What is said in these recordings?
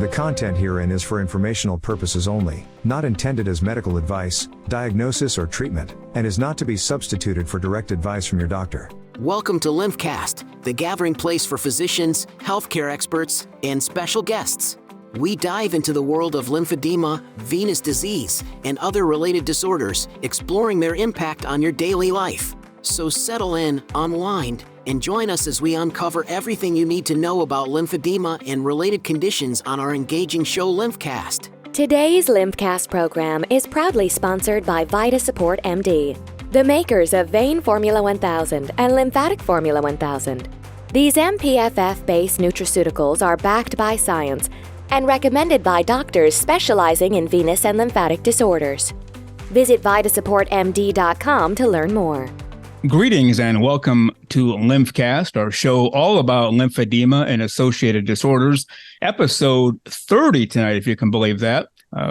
The content herein is for informational purposes only, not intended as medical advice, diagnosis, or treatment, and is not to be substituted for direct advice from your doctor. Welcome to Lymphcast, the gathering place for physicians, healthcare experts, and special guests. We dive into the world of lymphedema, venous disease, and other related disorders, exploring their impact on your daily life. So settle in, unwind, and join us as we uncover everything you need to know about lymphedema and related conditions on our engaging show Lymphcast. Today's Lymphcast program is proudly sponsored by VitaSupport MD, the makers of Vein Formula 1000 and Lymphatic Formula 1000. These MPFF-based nutraceuticals are backed by science and recommended by doctors specializing in venous and lymphatic disorders. Visit VitaSupportMD.com to learn more. Greetings and welcome to Lymphcast, our show all about lymphedema and associated disorders. Episode 30 tonight, if you can believe that.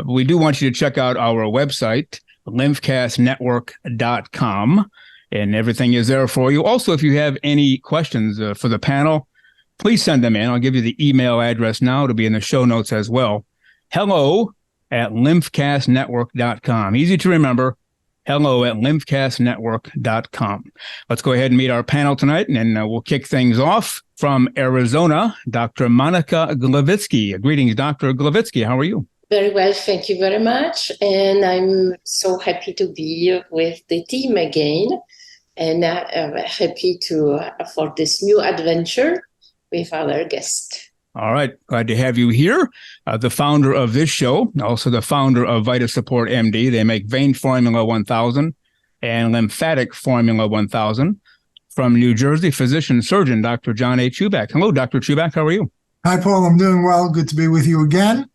We do want you to check out our website, lymphcastnetwork.com, and everything is there for you. Also, if you have any questions for the panel, please send them in. I'll give you the email address now. It'll be in the show notes as well. hello@lymphcastnetwork.com. Easy to remember. hello@lymphcastnetwork.com. Let's go ahead and meet our panel tonight, and then we'll kick things off. From Arizona, Dr. Monica Glavitsky. Greetings, Dr. Glavitsky. How are you? Very well, thank you very much. And I'm so happy to be with the team again, and happy for this new adventure with our guest. All right. Glad to have you here. The founder of this show, also the founder of VitaSupport MD. They make Vein Formula 1000 and Lymphatic Formula 1000. From New Jersey, physician surgeon, Dr. John A. Chuback. Hello, Dr. Chuback. How are you? Hi, Paul. I'm doing well. Good to be with you again.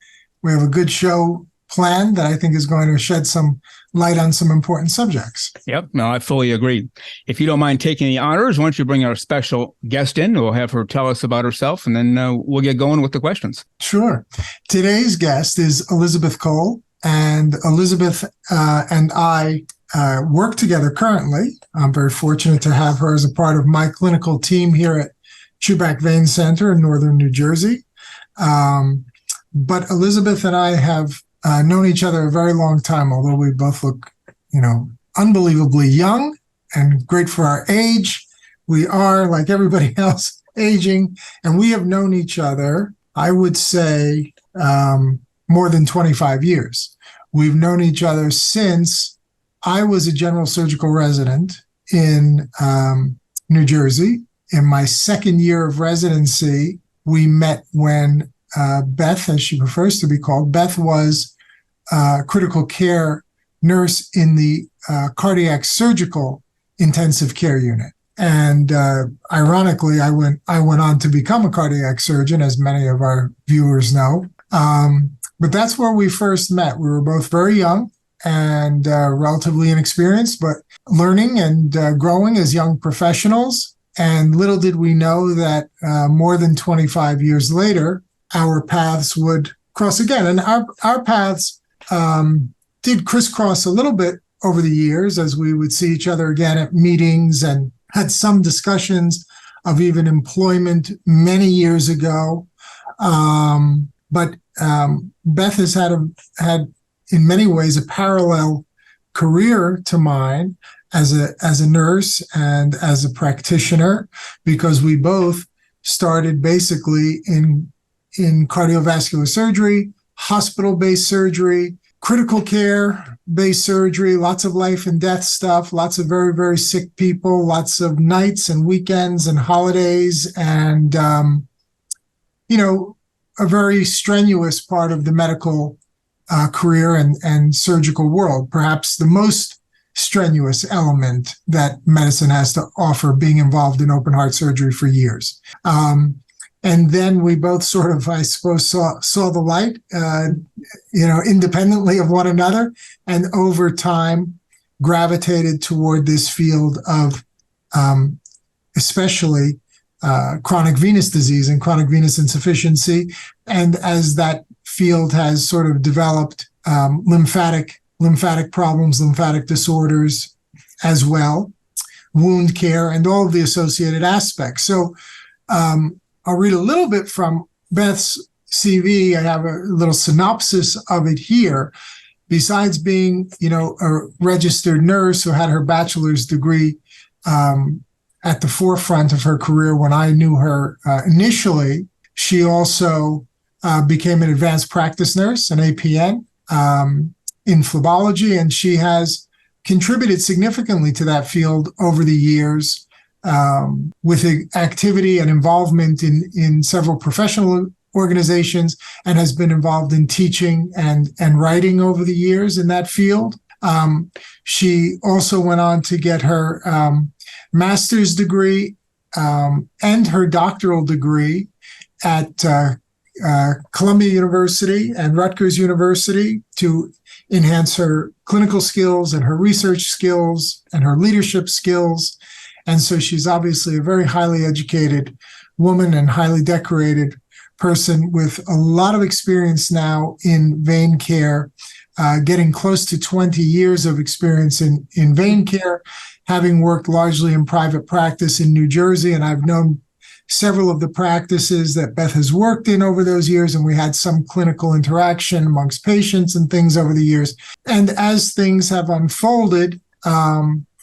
We have a good show planned that I think is going to shed some light on some important subjects. Yep. No, I fully agree. If you don't mind taking the honors, why don't you bring our special guest in? We'll have her tell us about herself, and then we'll get going with the questions. Sure. Today's guest is Elizabeth Coll, and Elizabeth and I work together currently. I'm very fortunate to have her as a part of my clinical team here at Chuback Vein Center in northern New Jersey. But Elizabeth and I have known each other a very long time, although we both look, unbelievably young and great for our age. We are, like everybody else, aging, and we have known each other, I would say, more than 25 years. We've known each other since I was a general surgical resident in New Jersey. In my second year of residency, we met when Beth, as she prefers to be called, Beth was critical care nurse in the cardiac surgical intensive care unit. And ironically, I went on to become a cardiac surgeon, as many of our viewers know. But that's where we first met. We were both very young and relatively inexperienced, but learning and growing as young professionals. And little did we know that more than 25 years later, our paths would cross again. And our paths did crisscross a little bit over the years as we would see each other again at meetings and had some discussions of even employment many years ago. But Beth has had in many ways a parallel career to mine as a nurse and as a practitioner, because we both started basically in cardiovascular surgery, hospital-based surgery, critical care-based surgery, lots of life and death stuff, lots of very, very sick people, lots of nights and weekends and holidays, and, a very strenuous part of the medical career and surgical world, perhaps the most strenuous element that medicine has to offer, being involved in open heart surgery for years. And then we both sort of, I suppose, saw the light, independently of one another, and over time gravitated toward this field of especially chronic venous disease and chronic venous insufficiency. And as that field has sort of developed, lymphatic problems, lymphatic disorders as well, wound care, and all of the associated aspects. So I'll read a little bit from Beth's CV. I have a little synopsis of it here. Besides being, a registered nurse who had her bachelor's degree at the forefront of her career when I knew her initially, she also became an advanced practice nurse, an APN, in phlebology, and she has contributed significantly to that field over the years with activity and involvement in several professional organizations, and has been involved in teaching and writing over the years in that field. She also went on to get her master's degree and her doctoral degree at Columbia University and Rutgers University to enhance her clinical skills and her research skills and her leadership skills. And so she's obviously a very highly educated woman and highly decorated person with a lot of experience now in vein care, getting close to 20 years of experience in vein care, having worked largely in private practice in New Jersey. And I've known several of the practices that Beth has worked in over those years, and we had some clinical interaction amongst patients and things over the years. And as things have unfolded,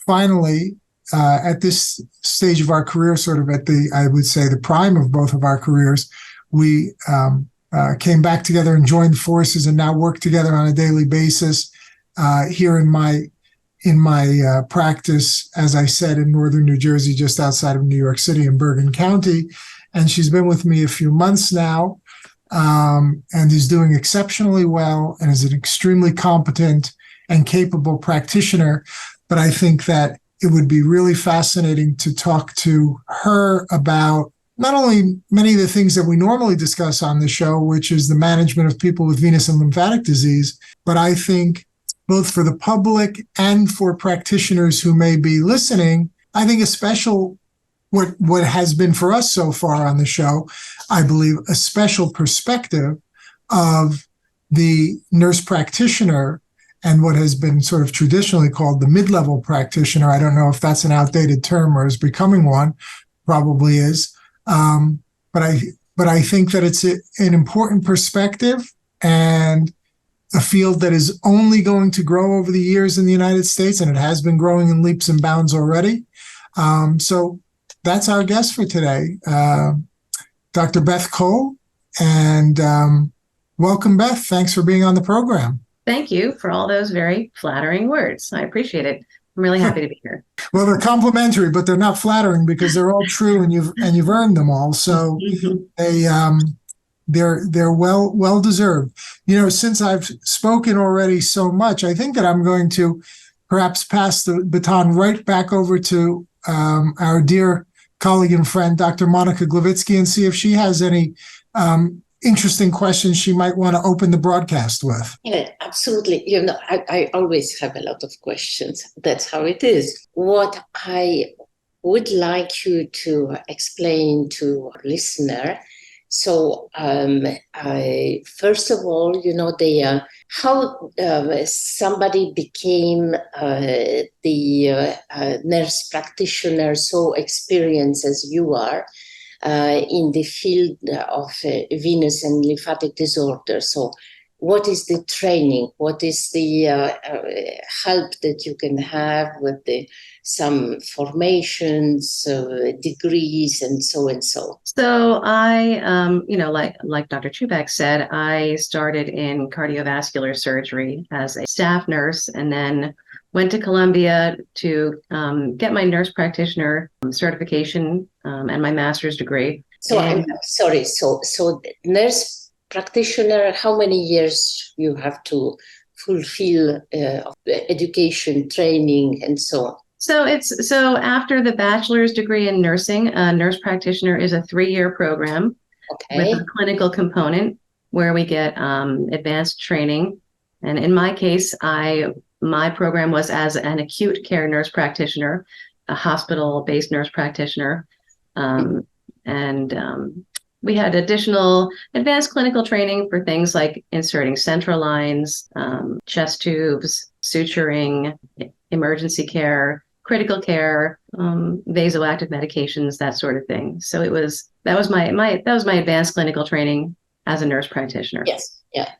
finally, at this stage of our career, sort of at I would say, the prime of both of our careers, we came back together and joined forces and now work together on a daily basis here in my practice, as I said, in northern New Jersey, just outside of New York City in Bergen County. And she's been with me a few months now and is doing exceptionally well and is an extremely competent and capable practitioner. But I think that it would be really fascinating to talk to her about not only many of the things that we normally discuss on the show, which is the management of people with venous and lymphatic disease, but I think both for the public and for practitioners who may be listening, I think a special, what has been for us so far on the show, I believe a special perspective of the nurse practitioner and what has been sort of traditionally called the mid-level practitioner. I don't know if that's an outdated term or is becoming one, probably is. But I think that it's an important perspective and a field that is only going to grow over the years in the United States, and it has been growing in leaps and bounds already. So that's our guest for today, Dr. Beth Coll. And welcome, Beth. Thanks for being on the program. Thank you for all those very flattering words. I appreciate it. I'm really happy to be here. Well, they're complimentary, but they're not flattering because they're all true, and you've earned them all. So they're well deserved. Since I've spoken already so much, I think that I'm going to perhaps pass the baton right back over to our dear colleague and friend, Dr. Monica Glavitsky, and see if she has any interesting questions she might want to open the broadcast with. Yeah, absolutely. I always have a lot of questions. That's how it is. What I would like you to explain to our listener. So, first of all, how somebody became the nurse practitioner so experienced as you are in the field of venous and lymphatic disorders. So what is the training? What is the help that you can have with some formations, degrees, and so and so? So I, like Dr. Chuback said, I started in cardiovascular surgery as a staff nurse, and then went to Columbia to get my nurse practitioner certification and my master's degree. So I'm sorry. So nurse practitioner, how many years you have to fulfill education, training, and so on? So after the bachelor's degree in nursing, a nurse practitioner is a 3-year program with a clinical component where we get advanced training. And in my case, my program was as an acute care nurse practitioner, a hospital-based nurse practitioner. We had additional advanced clinical training for things like inserting central lines, chest tubes, suturing, emergency care, critical care, vasoactive medications, that sort of thing. So that was my advanced clinical training as a nurse practitioner. Yes, yeah.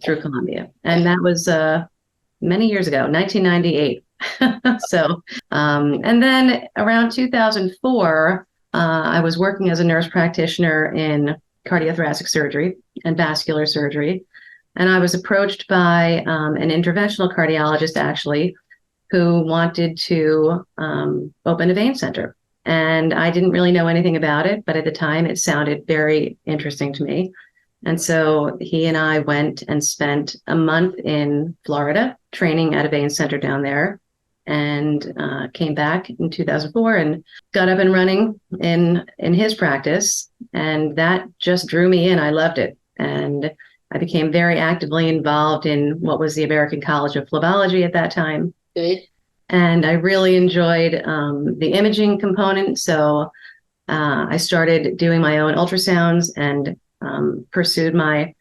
Through Columbia. And that was many years ago, 1998. So, and then around 2004, I was working as a nurse practitioner in cardiothoracic surgery and vascular surgery. And I was approached by an interventional cardiologist, actually, who wanted to open a vein center. And I didn't really know anything about it, but at the time it sounded very interesting to me. And so he and I went and spent a month in Florida training at a vein center down there, and came back in 2004 and got up and running in his practice. And that just drew me in. I loved it. And I became very actively involved in what was the American College of Phlebology at that time. Good. And I really enjoyed the imaging component. So I started doing my own ultrasounds and pursued my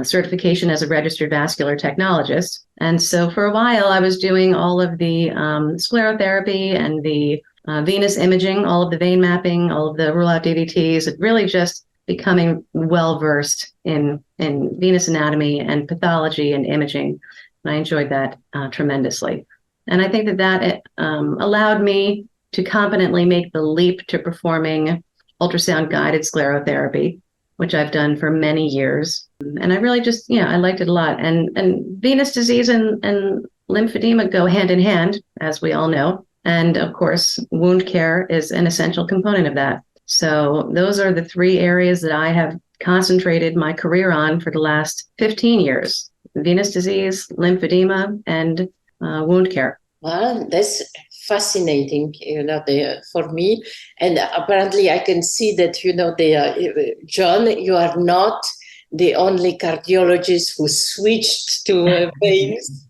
certification as a registered vascular technologist. And so for a while, I was doing all of the sclerotherapy and the venous imaging, all of the vein mapping, all of the rule-out DVTs, and really just becoming well-versed in venous anatomy and pathology and imaging. And I enjoyed that tremendously. And I think that allowed me to competently make the leap to performing ultrasound-guided sclerotherapy, which I've done for many years. And I really just, I liked it a lot. And venous disease and lymphedema go hand in hand, as we all know. And of course, wound care is an essential component of that. So those are the three areas that I have concentrated my career on for the last 15 years: venous disease, lymphedema, and wound care. Well, that's fascinating, for me. And apparently I can see that, John, you are not the only cardiologist who switched to veins.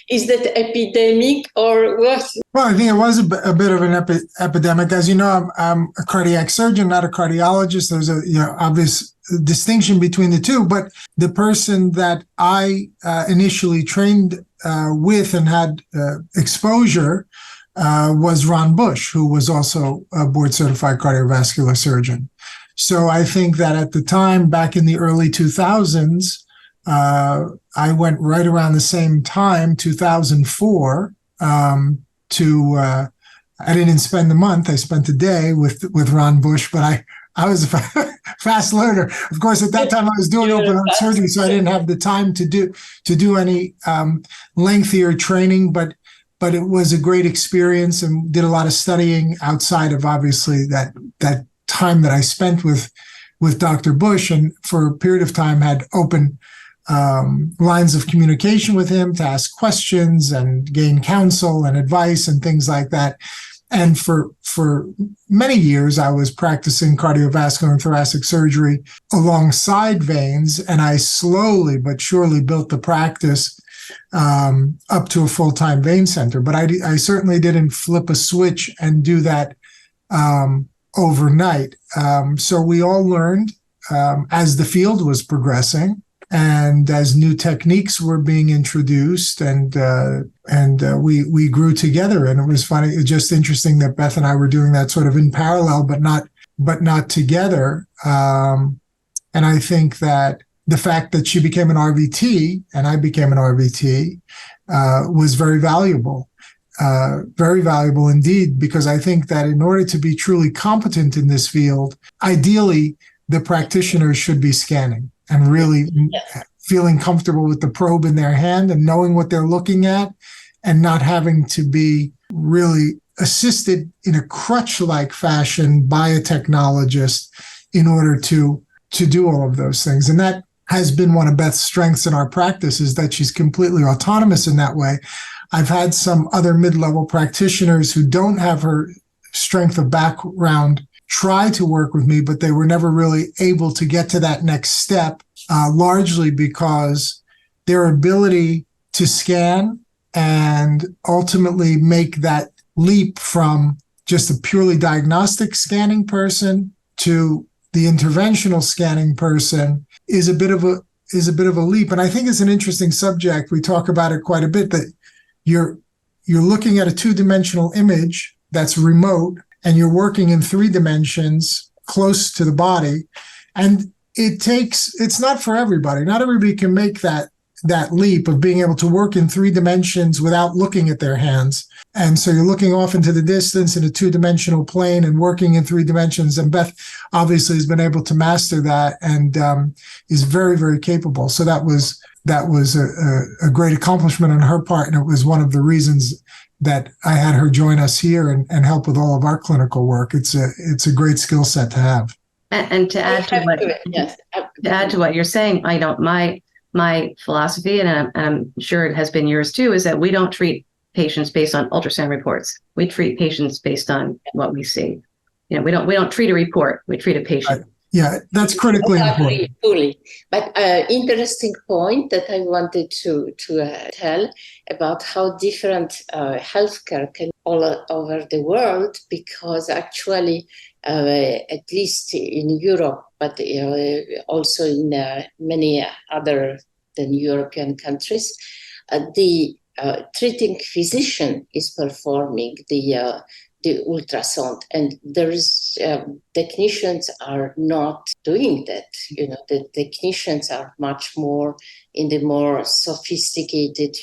Is that epidemic or what? Well, I think it was a bit of an epidemic. As you know, I'm a cardiac surgeon, not a cardiologist. There's a obvious distinction between the two. But the person that I initially trained with and had exposure was Ron Bush, who was also a board-certified cardiovascular surgeon. So I think that at the time, back in the early 2000s, I went right around the same time, 2004, I didn't spend a month. I spent a day with Ron Bush, but I was a fast learner. Of course, at that time I was doing open heart surgery, so I didn't have the time to do any lengthier training, but it was a great experience and did a lot of studying outside of obviously that time that I spent with Dr. Bush, and for a period of time had open lines of communication with him to ask questions and gain counsel and advice and things like that. And for many years, I was practicing cardiovascular and thoracic surgery alongside veins, and I slowly but surely built the practice up to a full-time vein center. But I certainly didn't flip a switch and do that overnight. So we all learned as the field was progressing, and as new techniques were being introduced, and we grew together. And it was funny, it's just interesting that Beth and I were doing that sort of in parallel, but not together. And I think that the fact that she became an RVT and I became an RVT was very valuable indeed, because I think that in order to be truly competent in this field, ideally the practitioner should be scanning and really feeling comfortable with the probe in their hand and knowing what they're looking at, and not having to be really assisted in a crutch-like fashion by a technologist in order to do all of those things. And that has been one of Beth's strengths in our practice, is that she's completely autonomous in that way. I've had some other mid-level practitioners who don't have her strength of background try to work with me, but they were never really able to get to that next step, largely because their ability to scan and ultimately make that leap from just a purely diagnostic scanning person to the interventional scanning person is a bit of a leap. And I think it's an interesting subject. We talk about it quite a bit, that you're looking at a two-dimensional image that's remote, and you're working in 3 dimensions close to the body. And it's not for everybody. Not everybody can make that leap of being able to work in 3 dimensions without looking at their hands. And so you're looking off into the distance in a 2-dimensional plane and working in 3 dimensions. And Beth obviously has been able to master that and is very, very capable. So that was a great accomplishment on her part. And it was one of the reasons that I had her join us here and help with all of our clinical work. It's a great skill set to have. And to add to what you're saying, my philosophy, and I'm sure it has been yours too, is that we don't treat patients based on ultrasound reports. We treat patients based on what we see. We don't treat a report. We treat a patient. Yeah, that's critically important. Fully. But interesting point that I wanted to tell about how different healthcare can all over the world, because actually, at least in Europe, but also in many other than European countries, the treating physician is performing the ultrasound, and there is technicians are not doing that. The technicians are much more in the more sophisticated,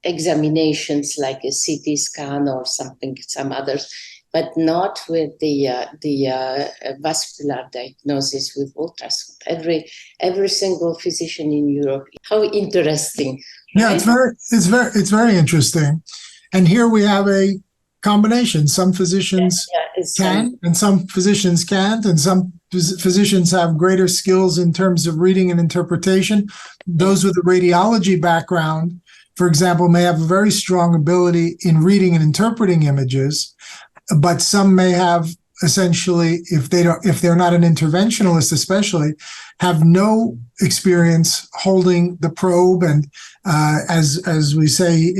examinations like a CT scan or some others, but not with the vascular diagnosis with ultrasound. Every single physician in Europe. How interesting! Yeah, right? It's very interesting. And here we have a combination. Some physicians can, and some physicians can't, and some physicians have greater skills in terms of reading and interpretation. Those with a radiology background, for example, may have a very strong ability in reading and interpreting images, but some may have essentially, if they're not an interventionalist especially, have no experience holding the probe and as we say,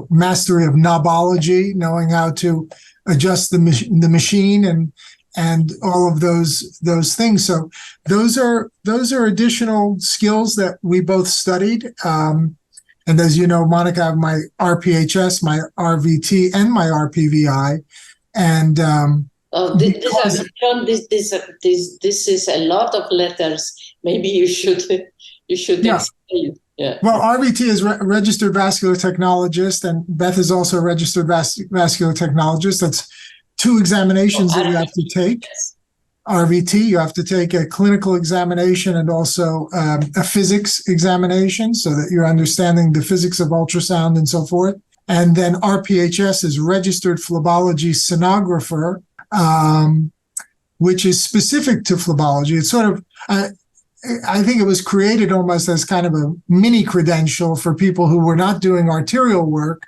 mastery of knobology, knowing how to adjust the machine and all of those things. So those are additional skills that we both studied. And as you know, Monica, I have my RPHS, my RVT, and my RPVI. And this is a lot of letters. Maybe you should explain. Yeah. Well, RVT is registered vascular technologist, and Beth is also a registered vascular technologist. That's 2 examinations that you have to take. Yes. RVT, you have to take a clinical examination and also a physics examination so that you're understanding the physics of ultrasound and so forth. And then RPHS is registered phlebology sonographer, which is specific to phlebology. It's sort of, I think it was created almost as kind of a mini credential for people who were not doing arterial work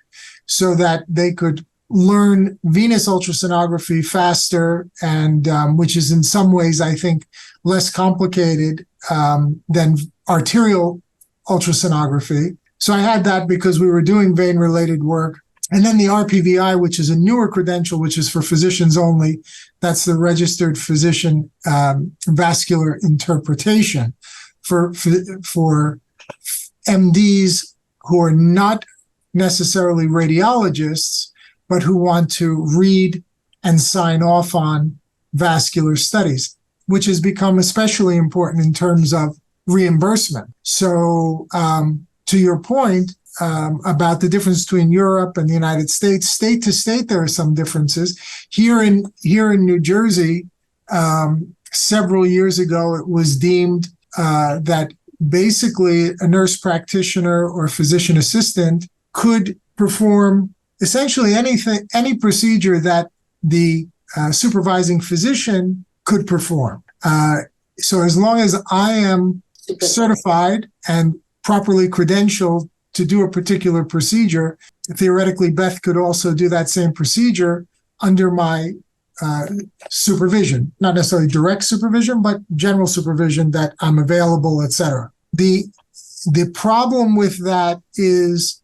so that they could learn venous ultrasonography faster, and which is in some ways, I think, less complicated than arterial ultrasonography. So I had that because we were doing vein-related work. And then the RPVI, which is a newer credential, which is for physicians only. That's the registered physician vascular interpretation for MDs who are not necessarily radiologists, but who want to read and sign off on vascular studies, which has become especially important in terms of reimbursement. So to your point about the difference between Europe and the United States, state to state, there are some differences. Here in New Jersey, several years ago, it was deemed that basically a nurse practitioner or physician assistant could perform essentially any procedure that the supervising physician could perform. So as long as I am certified and properly credentialed to do a particular procedure, theoretically, Beth could also do that same procedure under my supervision, not necessarily direct supervision, but general supervision that I'm available, et cetera. The problem with that is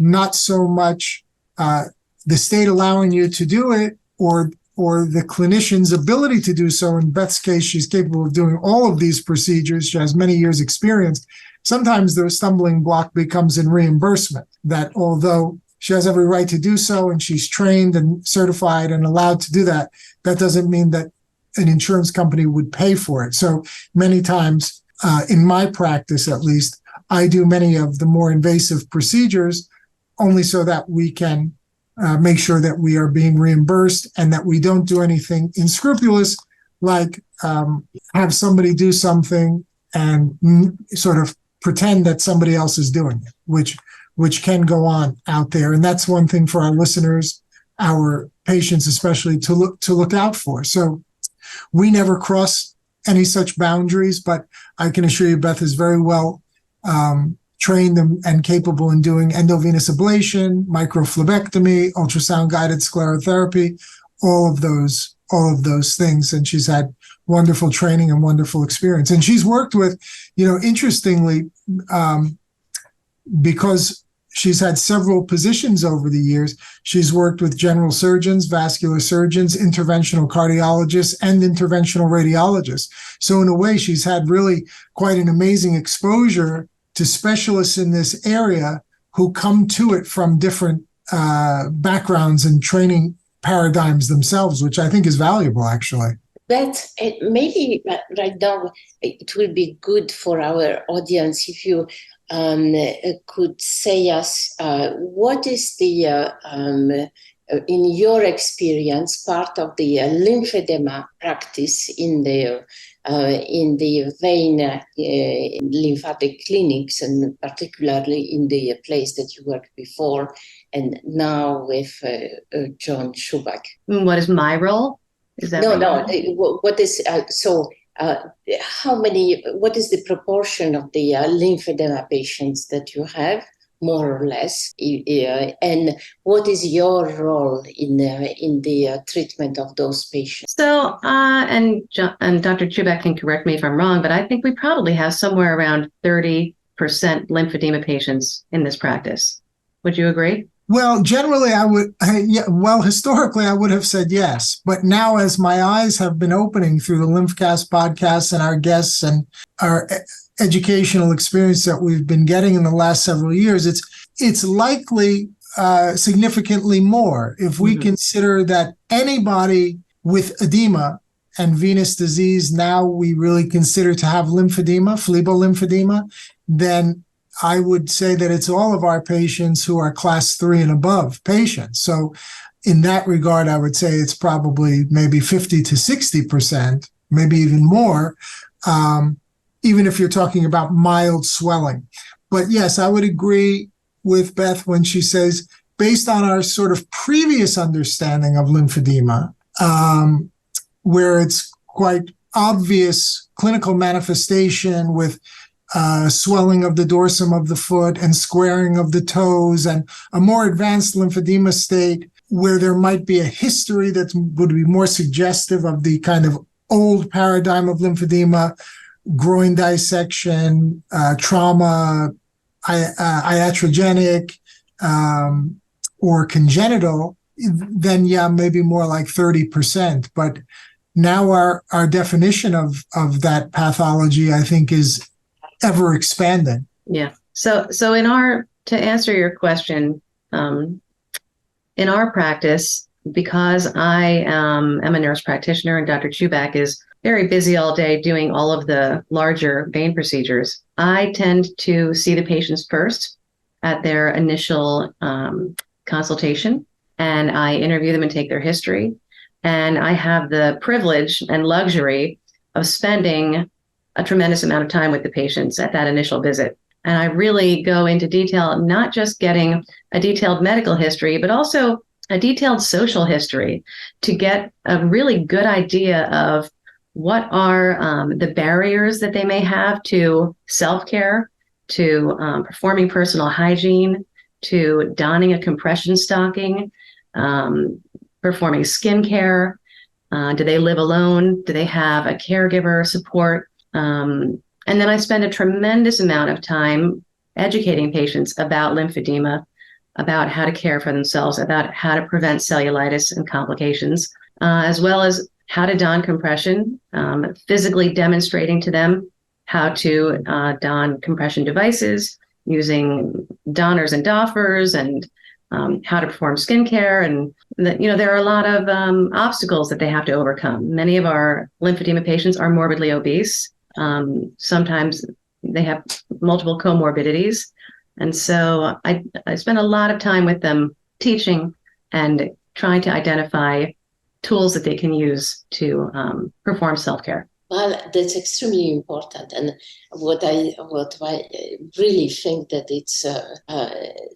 not so much the state allowing you to do it or the clinician's ability to do so. In Beth's case, she's capable of doing all of these procedures. She has many years experience. Sometimes the stumbling block becomes in reimbursement, that although she has every right to do so and she's trained and certified and allowed to do that, that doesn't mean that an insurance company would pay for it. So many times, in my practice at least, I do many of the more invasive procedures only so that we can make sure that we are being reimbursed and that we don't do anything unscrupulous, like have somebody do something and sort of pretend that somebody else is doing it, which can go on out there. And that's one thing for our listeners, our patients especially, to look out for. So we never cross any such boundaries, but I can assure you Beth is very well trained and capable in doing endovenous ablation, microphlebectomy, ultrasound-guided sclerotherapy, all of those things. And she's had wonderful training and wonderful experience. And she's worked with, interestingly, because she's had several positions over the years, she's worked with general surgeons, vascular surgeons, interventional cardiologists, and interventional radiologists. So in a way, she's had really quite an amazing exposure to specialists in this area who come to it from different backgrounds and training paradigms themselves, which I think is valuable, actually. But maybe right now it will be good for our audience if you could say us what is the, in your experience, part of the lymphedema practice in the vein lymphatic clinics, and particularly in the place that you worked before and now with John Chuback. What is my role? Is that what is what is the proportion of the lymphedema patients that you have, more or less, and what is your role in the treatment of those patients? So, and Dr. Chuback can correct me if I'm wrong, but I think we probably have somewhere around 30% lymphedema patients in this practice. Would you agree? Well, generally, historically, I would have said yes. But now, as my eyes have been opening through the Lymphcast podcast and our guests and our educational experience that we've been getting in the last several years, it's likely significantly more. If we consider that anybody with edema and venous disease, now we really consider to have lymphedema, phlebolymphodema, then I would say that it's all of our patients who are class 3 and above patients. So in that regard, I would say it's probably maybe 50 to 60%, maybe even more, even if you're talking about mild swelling. But yes, I would agree with Beth when she says, based on our sort of previous understanding of lymphedema, where it's quite obvious clinical manifestation with swelling of the dorsum of the foot and squaring of the toes, and a more advanced lymphedema state where there might be a history that would be more suggestive of the kind of old paradigm of lymphedema, groin dissection, trauma, iatrogenic, or congenital, then maybe more like 30%. But now our definition of that pathology, I think, is ever expanding. Yeah. So to answer your question, in our practice, because I am a nurse practitioner and Dr. Chuback is very busy all day doing all of the larger vein procedures, I tend to see the patients first at their initial consultation, and I interview them and take their history. And I have the privilege and luxury of spending a tremendous amount of time with the patients at that initial visit. And I really go into detail, not just getting a detailed medical history, but also a detailed social history to get a really good idea of what are the barriers that they may have to self-care, to performing personal hygiene, to donning a compression stocking, performing skincare. Do they live alone? Do they have a caregiver support? And then I spend a tremendous amount of time educating patients about lymphedema, about how to care for themselves, about how to prevent cellulitis and complications, as well as how to don compression, physically demonstrating to them how to don compression devices using donners and doffers and how to perform skincare, and there are a lot of obstacles that they have to overcome. Many of our lymphedema patients are morbidly obese. Sometimes they have multiple comorbidities. And so I spend a lot of time with them teaching and trying to identify tools that they can use to perform self-care. Well, that's extremely important, and what I really think that it's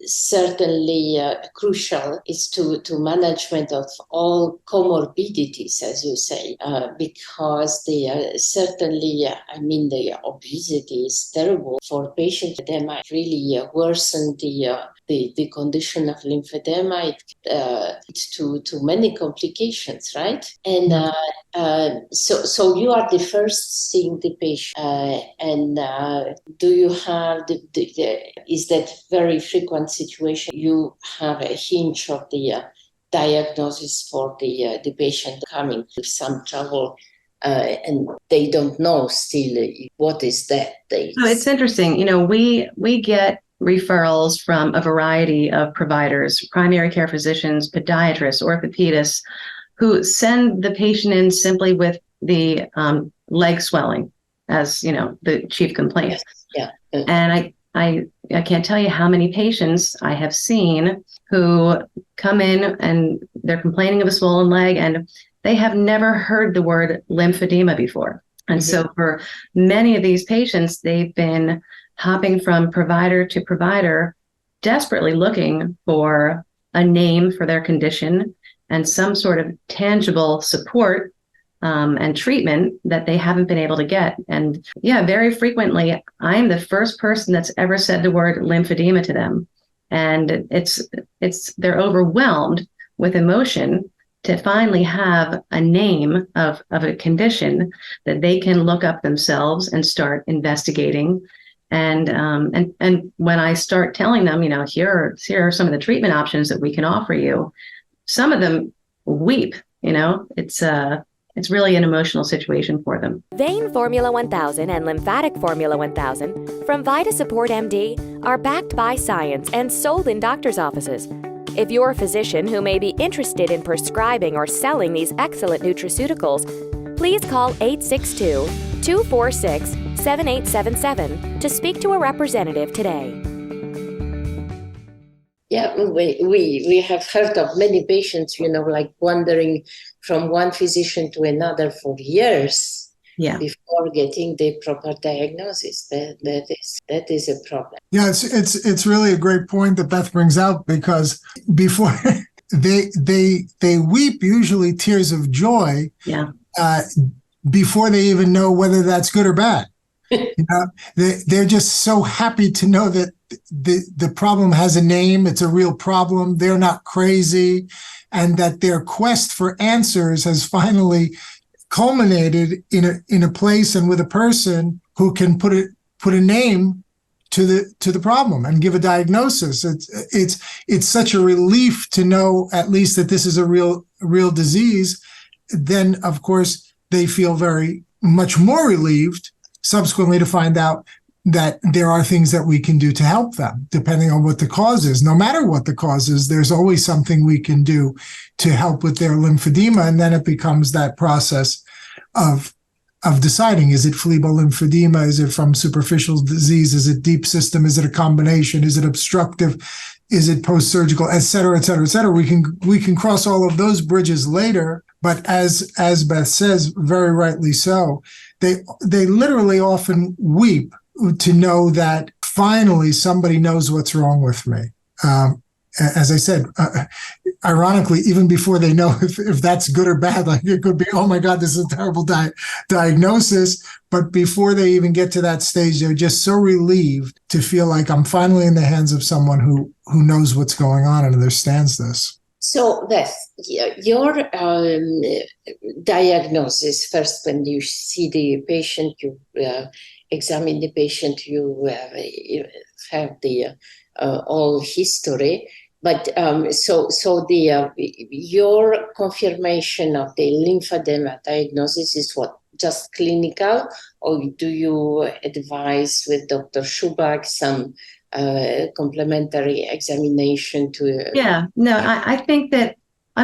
certainly crucial is to management of all comorbidities, as you say, because they certainly, the obesity is terrible for patients. They might really worsen the condition of lymphedema. It leads to many complications, right? And so you are the first seeing the patient, and do you have is that very frequent situation? You have a hinge of the diagnosis for the patient coming with some trouble, and they don't know still what is that. It's interesting. We get referrals from a variety of providers, primary care physicians, podiatrists, orthopedists, who send the patient in simply with the leg swelling as, the chief complaint. Yes. Yeah. And I can't tell you how many patients I have seen who come in and they're complaining of a swollen leg and they have never heard the word lymphedema before. And so for many of these patients, they've been hopping from provider to provider, desperately looking for a name for their condition and some sort of tangible support and treatment that they haven't been able to get. And very frequently, I'm the first person that's ever said the word lymphedema to them. And they're overwhelmed with emotion to finally have a name of a condition that they can look up themselves and start investigating. And when I start telling them, here are some of the treatment options that we can offer you, some of them weep. It's really an emotional situation for them. Vein Formula 1000 and Lymphatic Formula 1000 from Vita Support MD are backed by science and sold in doctors' offices. If you're a physician who may be interested in prescribing or selling these excellent nutraceuticals, please call 862-246-7877 to speak to a representative today. Yeah, we have heard of many patients, wandering from one physician to another for years before getting the proper diagnosis. That is a problem. Yeah, it's really a great point that Beth brings out, because before they weep, usually tears of joy, before they even know whether that's good or bad. They're just so happy to know that the problem has a name. It's a real problem. They're not crazy, and that their quest for answers has finally culminated in a place and with a person who can put a name to the problem and give a diagnosis. It's such a relief to know at least that this is a real disease. Then, of course, they feel very much more relieved subsequently to find out that there are things that we can do to help them, depending on what the cause is. No matter what the cause is, there's always something we can do to help with their lymphedema. And then it becomes that process of deciding, is it phlebolymphodema? Is it from superficial disease? Is it deep system? Is it a combination? Is it obstructive? Is it post-surgical, et cetera, et cetera, et cetera? We can cross all of those bridges later. But as Beth says, very rightly so, they literally often weep to know that finally somebody knows what's wrong with me. As I said, ironically, even before they know if that's good or bad, like it could be, oh my God, this is a terrible diagnosis. But before they even get to that stage, they're just so relieved to feel like I'm finally in the hands of someone who knows what's going on and understands this. So, Beth, your diagnosis, first when you see the patient, you examine the patient, you have the all history. But your confirmation of the lymphedema diagnosis is what? Just clinical, or do you advise with Dr. Chuback some complementary examination to. Yeah, no, I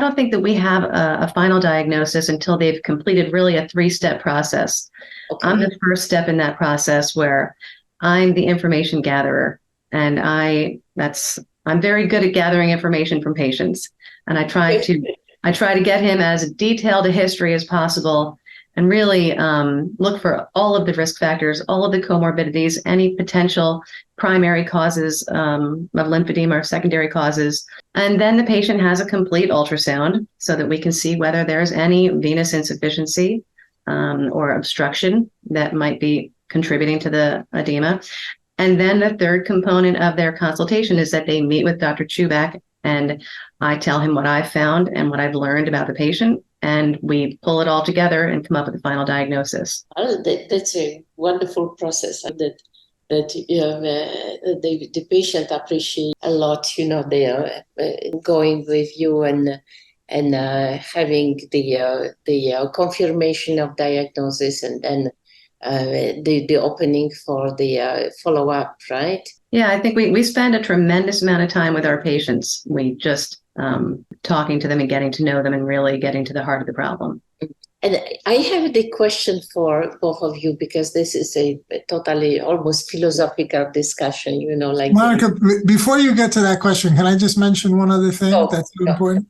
don't think that we have a final diagnosis until they've completed really a 3-step process. Okay. I'm the first step in that process where I'm the information gatherer, and I'm very good at gathering information from patients, and I try to get him as detailed a history as possible, and really look for all of the risk factors, all of the comorbidities, any potential primary causes of lymphedema or secondary causes. And then the patient has a complete ultrasound so that we can see whether there's any venous insufficiency or obstruction that might be contributing to the edema. And then the third component of their consultation is that they meet with Dr. Chuback, and I tell him what I've found and what I've learned about the patient, and we pull it all together and come up with a final diagnosis. That's a wonderful process that the patient appreciate a lot. They are going with you and having the confirmation of diagnosis, and then the opening for the follow-up, right? Yeah, I think we spend a tremendous amount of time with our patients. We just talking to them and getting to know them and really getting to the heart of the problem. And I have the question for both of you, because this is a totally almost philosophical discussion, like. Monica, before you get to that question, can I just mention one other thing that's important?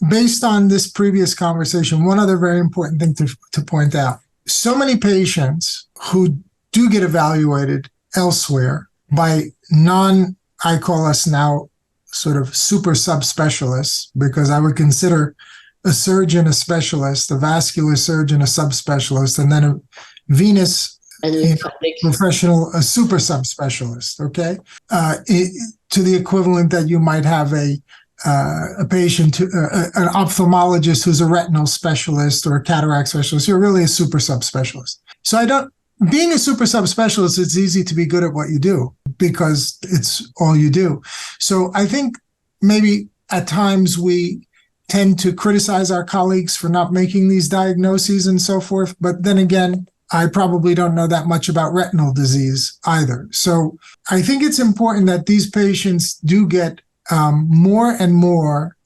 Based on this previous conversation, one other very important thing to point out. So many patients who do get evaluated elsewhere by I call us now sort of super subspecialists, because I would consider a surgeon a specialist, a vascular surgeon a subspecialist, and then a venous professional a super subspecialist, okay? To the equivalent that you might have a patient, an ophthalmologist who's a retinal specialist or a cataract specialist. You're really a super subspecialist. So being a super subspecialist, it's easy to be good at what you do because it's all you do. So I think maybe at times we tend to criticize our colleagues for not making these diagnoses and so forth. But then again, I probably don't know that much about retinal disease either. So I think it's important that these patients do get more and more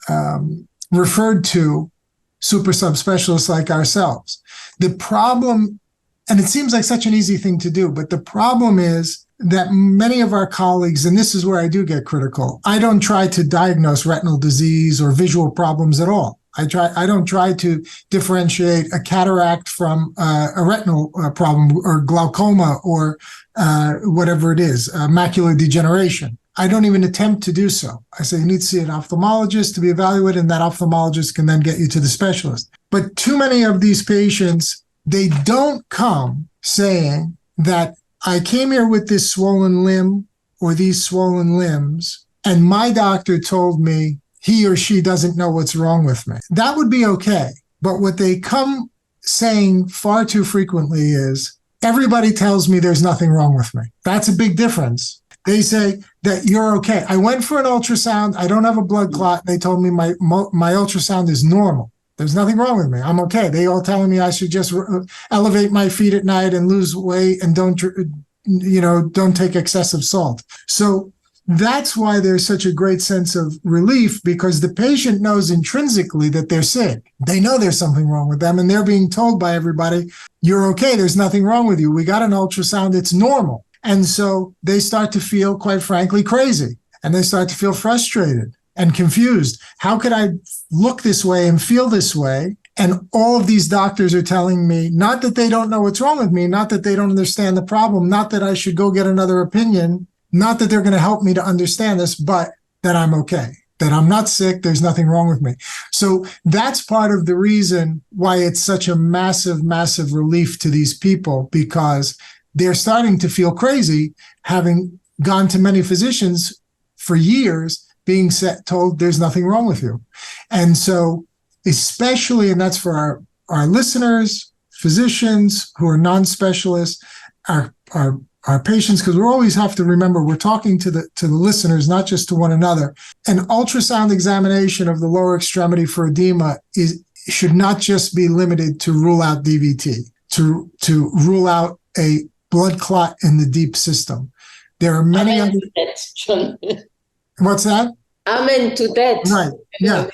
referred to super subspecialists like ourselves. The problem, and it seems like such an easy thing to do, but the problem is that many of our colleagues, and this is where I do get critical, I don't try to diagnose retinal disease or visual problems at all. I don't try to differentiate a cataract from a retinal problem or glaucoma or whatever it is, macular degeneration. I don't even attempt to do so. I say you need to see an ophthalmologist to be evaluated, and that ophthalmologist can then get you to the specialist. But too many of these patients, they don't come saying that I came here with this swollen limb or these swollen limbs, and my doctor told me he or she doesn't know what's wrong with me. That would be okay. But what they come saying far too frequently is, everybody tells me there's nothing wrong with me. That's a big difference. They say that you're okay. I went for an ultrasound. I don't have a blood clot. They told me my ultrasound is normal. There's nothing wrong with me. I'm okay. They all telling me I should just elevate my feet at night and lose weight and don't take excessive salt. So that's why there's such a great sense of relief, because the patient knows intrinsically that they're sick. They know there's something wrong with them, and they're being told by everybody, you're okay. There's nothing wrong with you. We got an ultrasound. It's normal. And so they start to feel, quite frankly, crazy, and they start to feel frustrated and confused. How could I look this way and feel this way? And all of these doctors are telling me, not that they don't know what's wrong with me, not that they don't understand the problem, not that I should go get another opinion, not that they're going to help me to understand this, but that I'm okay, that I'm not sick, there's nothing wrong with me. So that's part of the reason why it's such a massive, massive relief to these people, because they're starting to feel crazy, having gone to many physicians for years, being told there's nothing wrong with you. And so especially, and that's for our listeners, physicians who are non-specialists, our patients, because we always have to remember we're talking to the listeners, not just to one another. An ultrasound examination of the lower extremity for edema should not just be limited to rule out DVT, to rule out a blood clot in the deep system. There are many Amen other. to that, John. What's that? Amen to that. Right. Yeah.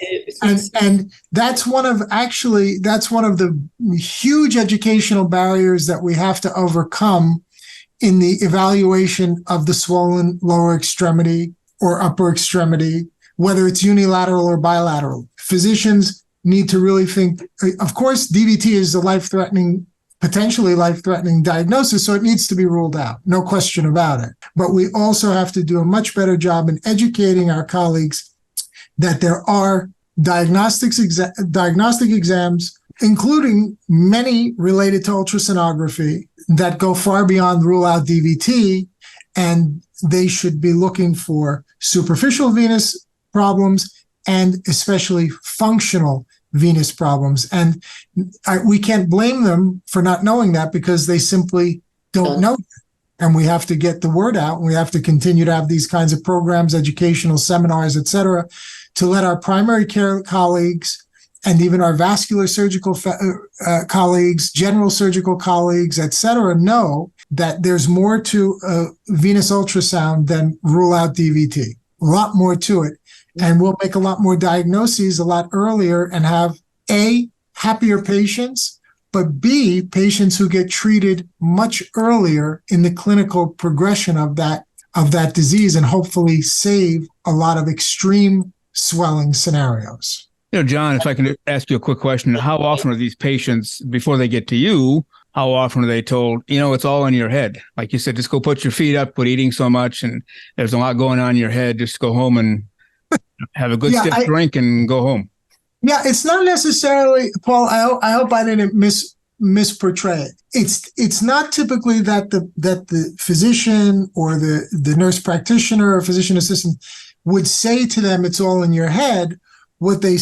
And that's one of the huge educational barriers that we have to overcome in the evaluation of the swollen lower extremity or upper extremity, whether it's unilateral or bilateral. Physicians need to really think, of course, DVT is a potentially life-threatening diagnosis, so it needs to be ruled out, no question about it. But we also have to do a much better job in educating our colleagues that there are diagnostic exams, including many related to ultrasonography, that go far beyond rule out DVT, and they should be looking for superficial venous problems and especially functional venous problems. And we can't blame them for not knowing that, because they simply don't know. And we have to get the word out. And we have to continue to have these kinds of programs, educational seminars, et cetera, to let our primary care colleagues and even our vascular surgical colleagues, general surgical colleagues, et cetera, know that there's more to venous ultrasound than rule out DVT. A lot more to it. And we'll make a lot more diagnoses a lot earlier and have A, happier patients, but B, patients who get treated much earlier in the clinical progression of that disease, and hopefully save a lot of extreme swelling scenarios. John, if I can ask you a quick question, how often are these patients, before they get to you, how often are they told, it's all in your head? Like you said, just go put your feet up, quit eating so much, and there's a lot going on in your head. Just go home and have a good stiff drink and go home. Yeah, it's not necessarily, Paul, I hope I didn't misportray it. It's not typically that the physician or the nurse practitioner or physician assistant would say to them, it's all in your head. What they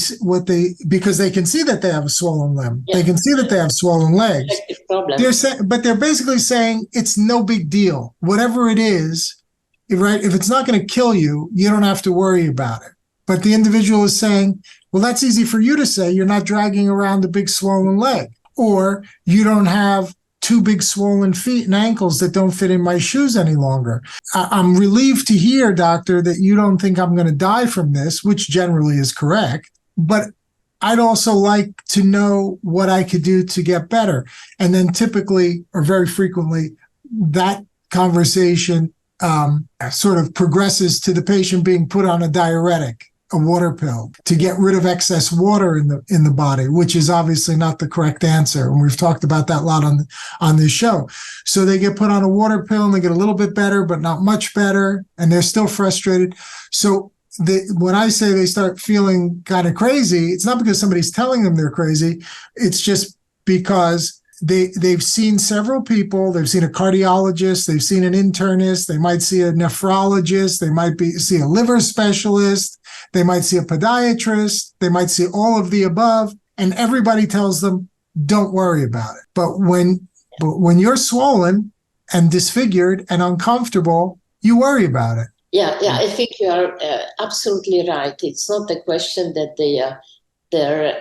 because they can see that they have a swollen limb. Yeah. They can see that they have swollen legs. But they're basically saying it's no big deal. Whatever it is, right? If it's not going to kill you, you don't have to worry about it. But the individual is saying, well, that's easy for you to say. You're not dragging around a big swollen leg, or you don't have two big swollen feet and ankles that don't fit in my shoes any longer. I'm relieved to hear, doctor, that you don't think I'm going to die from this, which generally is correct. But I'd also like to know what I could do to get better. And then typically, or very frequently, that conversation sort of progresses to the patient being put on a diuretic, a water pill, to get rid of excess water in the body, which is obviously not the correct answer. And we've talked about that a lot on this show. So they get put on a water pill and they get a little bit better, but not much better. And they're still frustrated. So when I say they start feeling kind of crazy, it's not because somebody's telling them they're crazy. It's just because they've seen several people. They've seen a cardiologist. They've seen an internist. They might see a nephrologist. They might see a liver specialist. They might see a podiatrist. They might see all of the above. And everybody tells them, don't worry about it. But when you're swollen and disfigured and uncomfortable, you worry about it. Yeah, I think you are absolutely right. It's not a question that their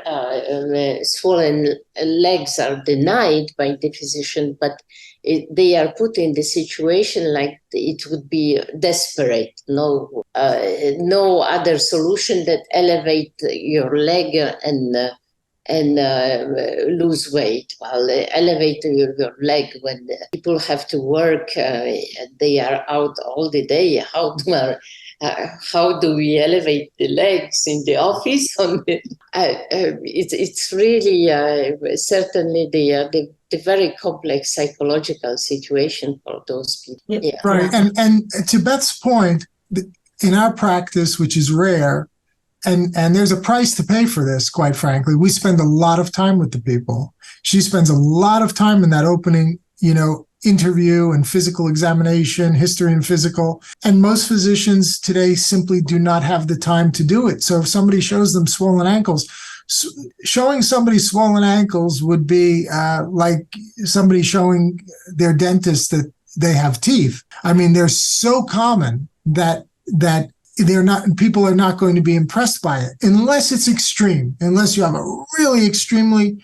swollen legs are denied by the physician, but they are put in the situation like it would be desperate. No other solution that elevate your leg and lose weight. Well, elevate your leg when people have to work, they are out all the day. How do we elevate the legs in the office? It's really certainly the very complex psychological situation for those people. Yeah. Right. And to Beth's point, in our practice, which is rare, and there's a price to pay for this, quite frankly, we spend a lot of time with the people. She spends a lot of time in that opening, interview and physical examination, history and physical. And most physicians today simply do not have the time to do it. So if somebody shows them swollen ankles, showing somebody swollen ankles would be like somebody showing their dentist that they have teeth. I mean, they're so common that people are not going to be impressed by it unless it's extreme, unless you have a really extremely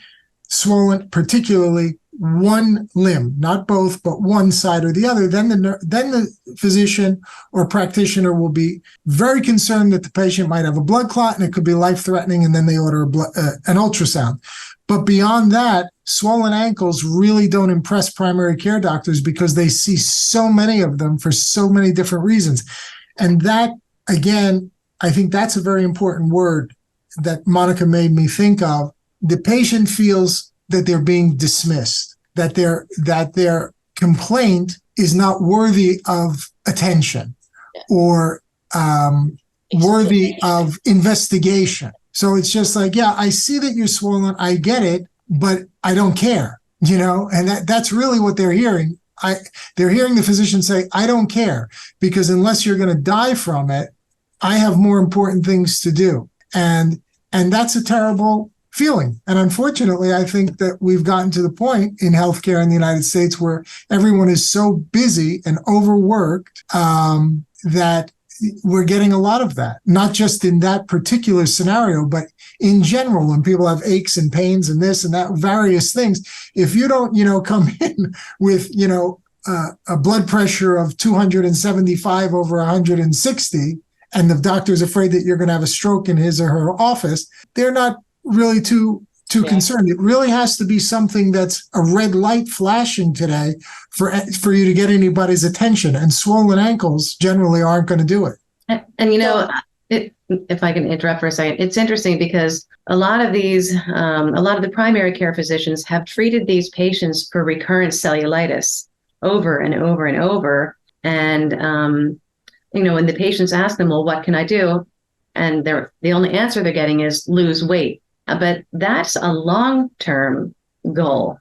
swollen, particularly one limb, not both, but one side or the other, then the physician or practitioner will be very concerned that the patient might have a blood clot and it could be life-threatening, and then they order an ultrasound. But beyond that, swollen ankles really don't impress primary care doctors because they see so many of them for so many different reasons. And that, again, I think that's a very important word that Monica made me think of. The patient feels that they're being dismissed, that their complaint is not worthy of attention or worthy of investigation. So it's just like, yeah, I see that you're swollen, I get it, but I don't care, and that's really what they're hearing. They're hearing the physician say, I don't care, because unless you're going to die from it, I have more important things to do. And that's a terrible feeling. And unfortunately, I think that we've gotten to the point in healthcare in the United States where everyone is so busy and overworked that we're getting a lot of that, not just in that particular scenario, but in general, when people have aches and pains and this and that, various things. If you don't, come in with, a blood pressure of 275 over 160, and the doctor's afraid that you're going to have a stroke in his or her office, they're not really too concerned. It really has to be something that's a red light flashing today for you to get anybody's attention. And swollen ankles generally aren't going to do it. And if I can interrupt for a second, it's interesting because a lot of the primary care physicians have treated these patients for recurrent cellulitis over and over and over. And when the patients ask them, well, what can I do? And the only answer they're getting is lose weight. But that's a long-term goal.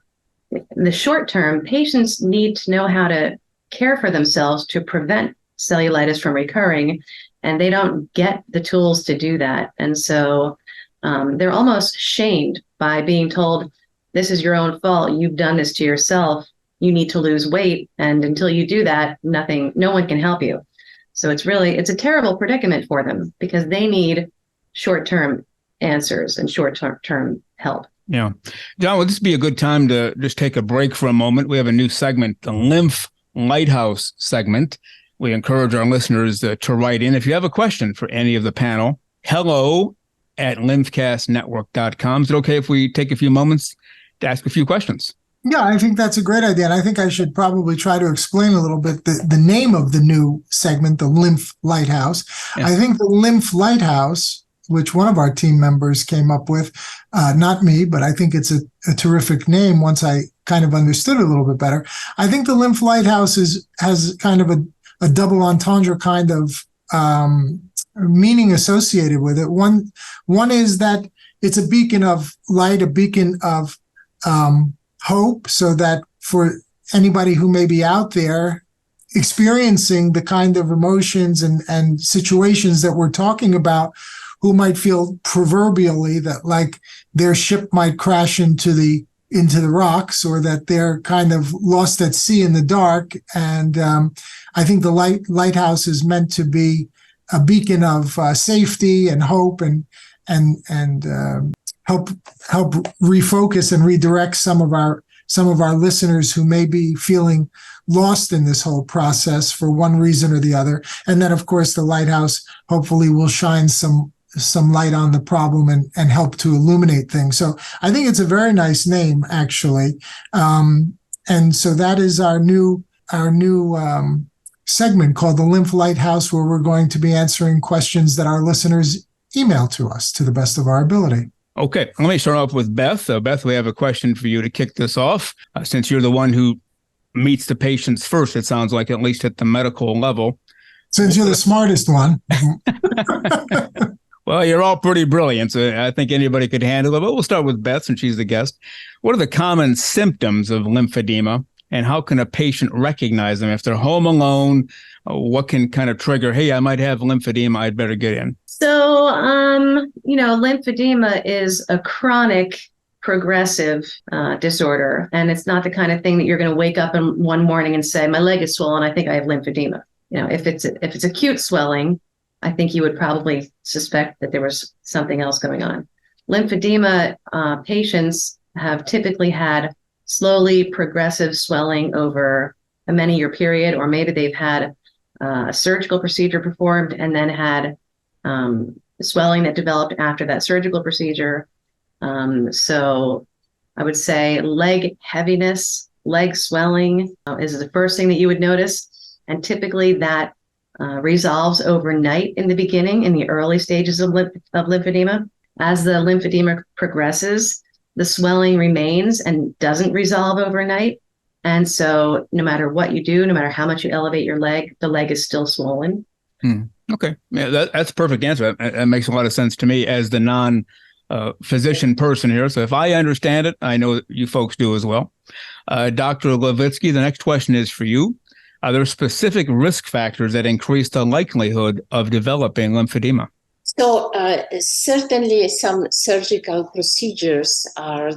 In the short term, patients need to know how to care for themselves to prevent cellulitis from recurring, and they don't get the tools to do that. And so they're almost shamed by being told, this is your own fault. You've done this to yourself. You need to lose weight. And until you do that, no one can help you. So it's a terrible predicament for them because they need short-term answers and short-term help. Yeah. John, would this be a good time to just take a break for a moment? We have a new segment, the Lymph Lighthouse segment. We encourage our listeners to write in. If you have a question for any of the panel, hello@lymphcastnetwork.com. Is it okay if we take a few moments to ask a few questions? Yeah, I think that's a great idea. And I think I should probably try to explain a little bit the name of the new segment, the Lymph Lighthouse. Yes. I think the Lymph Lighthouse, which one of our team members came up with, not me, but I think it's a terrific name once I kind of understood it a little bit better. I think the Lymph Lighthouse has kind of a double entendre kind of meaning associated with it. One is that it's a beacon of light, a beacon of hope, so that for anybody who may be out there experiencing the kind of emotions and situations that we're talking about, who might feel proverbially that like their ship might crash into the rocks, or that they're kind of lost at sea in the dark. And I think the lighthouse is meant to be a beacon of safety and hope, and help refocus and redirect some of our listeners who may be feeling lost in this whole process for one reason or the other. And then, of course, the lighthouse hopefully will shine some light on the problem and help to illuminate things. So I think it's a very nice name, actually. And so that is our new segment called the Lymph Lighthouse, where we're going to be answering questions that our listeners email to us to the best of our ability. Okay, let me start off with Beth. Beth, we have a question for you to kick this off. Since you're the one who meets the patients first, it sounds like, at least at the medical level. Since you're the smartest one. Well, you're all pretty brilliant, so I think anybody could handle it. But we'll start with Beth, since she's the guest. What are the common symptoms of lymphedema, and how can a patient recognize them? If they're home alone, what can kind of trigger, hey, I might have lymphedema, I'd better get in? So, lymphedema is a chronic progressive disorder, and it's not the kind of thing that you're going to wake up in one morning and say, my leg is swollen, I think I have lymphedema. If it's acute swelling, I think you would probably suspect that there was something else going on. Lymphedema patients have typically had slowly progressive swelling over a many-year period, or maybe they've had a surgical procedure performed and then had swelling that developed after that surgical procedure. So I would say leg heaviness, leg swelling is the first thing that you would notice. And typically that resolves overnight in the beginning, in the early stages of lymphedema. As the lymphedema progresses, the swelling remains and doesn't resolve overnight. And so no matter what you do, no matter how much you elevate your leg, the leg is still swollen. Okay. Yeah, that's a perfect answer. That makes a lot of sense to me as the non-physician person here. So if I understand it, I know that you folks do as well. Dr. Levitsky, the next question is for you. Are there specific risk factors that increase the likelihood of developing lymphedema? So certainly some surgical procedures are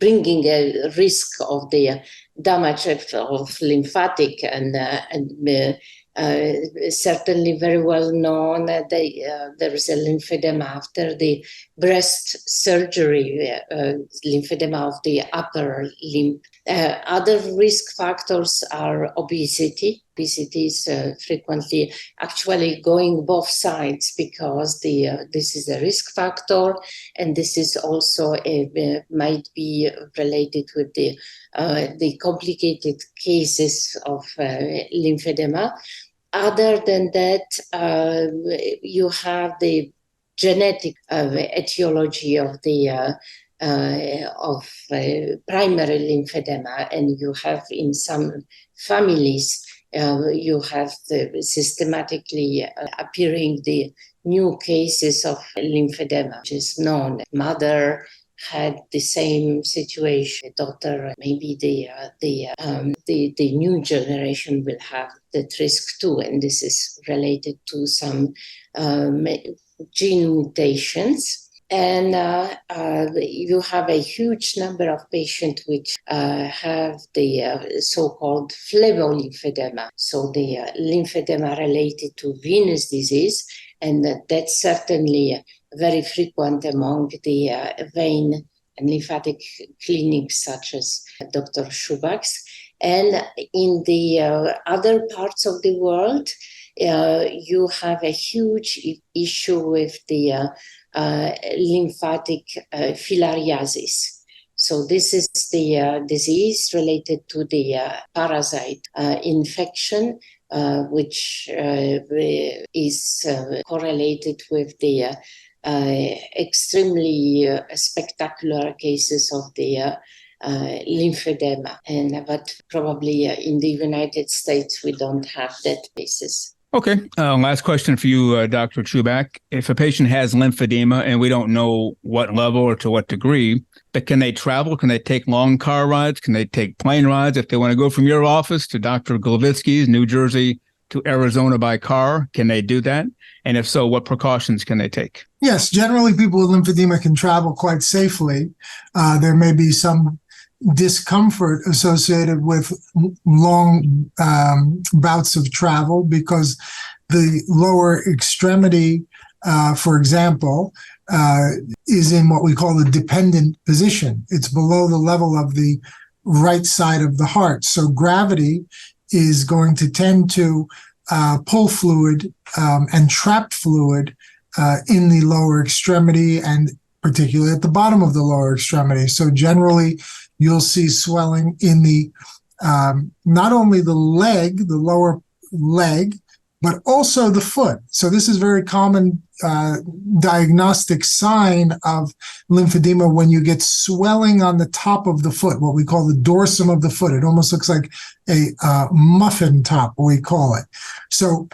bringing a risk of the damage of lymphatic and certainly very well known that there is a lymphedema after the breast surgery, lymphedema of the upper limb. Other risk factors are obesity. Obesity is frequently actually going both sides because this is a risk factor, and this is also might be related with the complicated cases of lymphedema. Other than that, you have the genetic etiology of the primary lymphedema, and you have in some families you have the systematically appearing the new cases of lymphedema, which is known. Mother had the same situation. Daughter, maybe the new generation will have that risk too, and this is related to some gene mutations. And you have a huge number of patients which have the so-called phlebolymphedema, so the lymphedema related to venous disease, and that's certainly very frequent among the vein and lymphatic clinics such as Dr. Chuback's. And in the other parts of the world, you have a huge issue with the lymphatic filariasis. So this is the disease related to the parasite infection, which is correlated with the extremely spectacular cases of the lymphedema. But probably in the United States, we don't have that basis. Okay. Last question for you, Dr. Chuback. If a patient has lymphedema and we don't know what level or to what degree, but can they travel? Can they take long car rides? Can they take plane rides? If they want to go from your office to Dr. Glavitsky's, New Jersey to Arizona by car, can they do that? And if so, what precautions can they take? Yes, generally people with lymphedema can travel quite safely. There may be some discomfort associated with long bouts of travel because the lower extremity, for example, is in what we call the dependent position. It's below the level of the right side of the heart. So gravity is going to tend to pull fluid and trap fluid in the lower extremity and particularly at the bottom of the lower extremity. So generally, you'll see swelling in the not only the leg, the lower leg, but also the foot. So this is very common diagnostic sign of lymphedema when you get swelling on the top of the foot, what we call the dorsum of the foot. It almost looks like a muffin top, we call it. So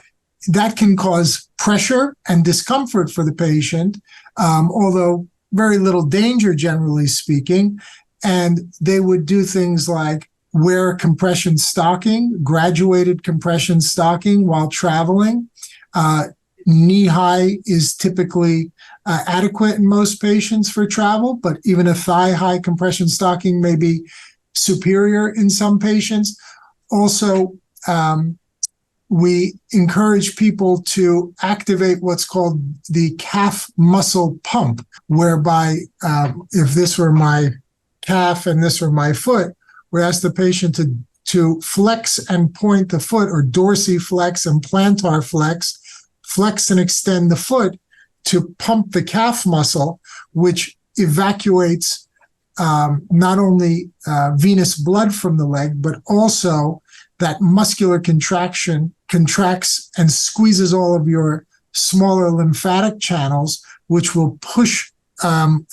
that can cause pressure and discomfort for the patient, although very little danger, generally speaking. And they would do things like wear compression stocking, graduated compression stocking while traveling. Knee high is typically adequate in most patients for travel, but even a thigh high compression stocking may be superior in some patients. Also, we encourage people to activate what's called the calf muscle pump, whereby if this were my calf and this or my foot, we ask the patient to flex and point the foot, or dorsiflex and plantar flex and extend the foot to pump the calf muscle, which evacuates not only venous blood from the leg, but also that muscular contraction contracts and squeezes all of your smaller lymphatic channels, which will push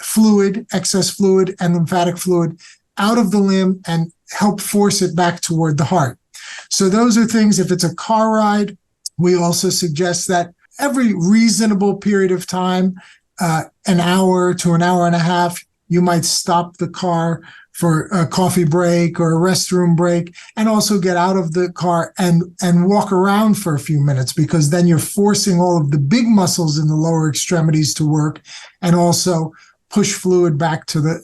fluid, excess fluid and lymphatic fluid out of the limb and help force it back toward the heart. So those are things, if it's a car ride, we also suggest that every reasonable period of time, an hour to an hour and a half, you might stop the car for a coffee break or a restroom break, and also get out of the car and walk around for a few minutes, because then you're forcing all of the big muscles in the lower extremities to work and also push fluid back to the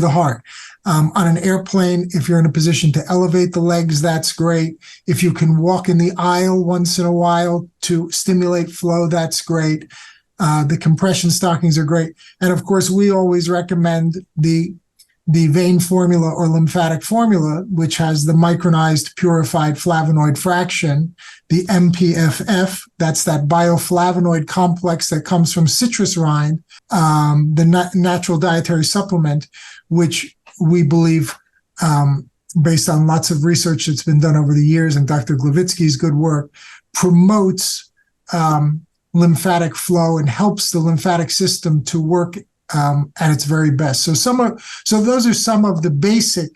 heart. On an airplane, if you're in a position to elevate the legs, that's great. If you can walk in the aisle once in a while to stimulate flow, that's great. The compression stockings are great. And of course, we always recommend the vein formula or lymphatic formula, which has the micronized purified flavonoid fraction, the MPFF, that's that bioflavonoid complex that comes from citrus rind, the natural dietary supplement, which we believe, based on lots of research that's been done over the years and Dr. Glowicki's good work, promotes lymphatic flow and helps the lymphatic system to work at its very best. So those are some of the basic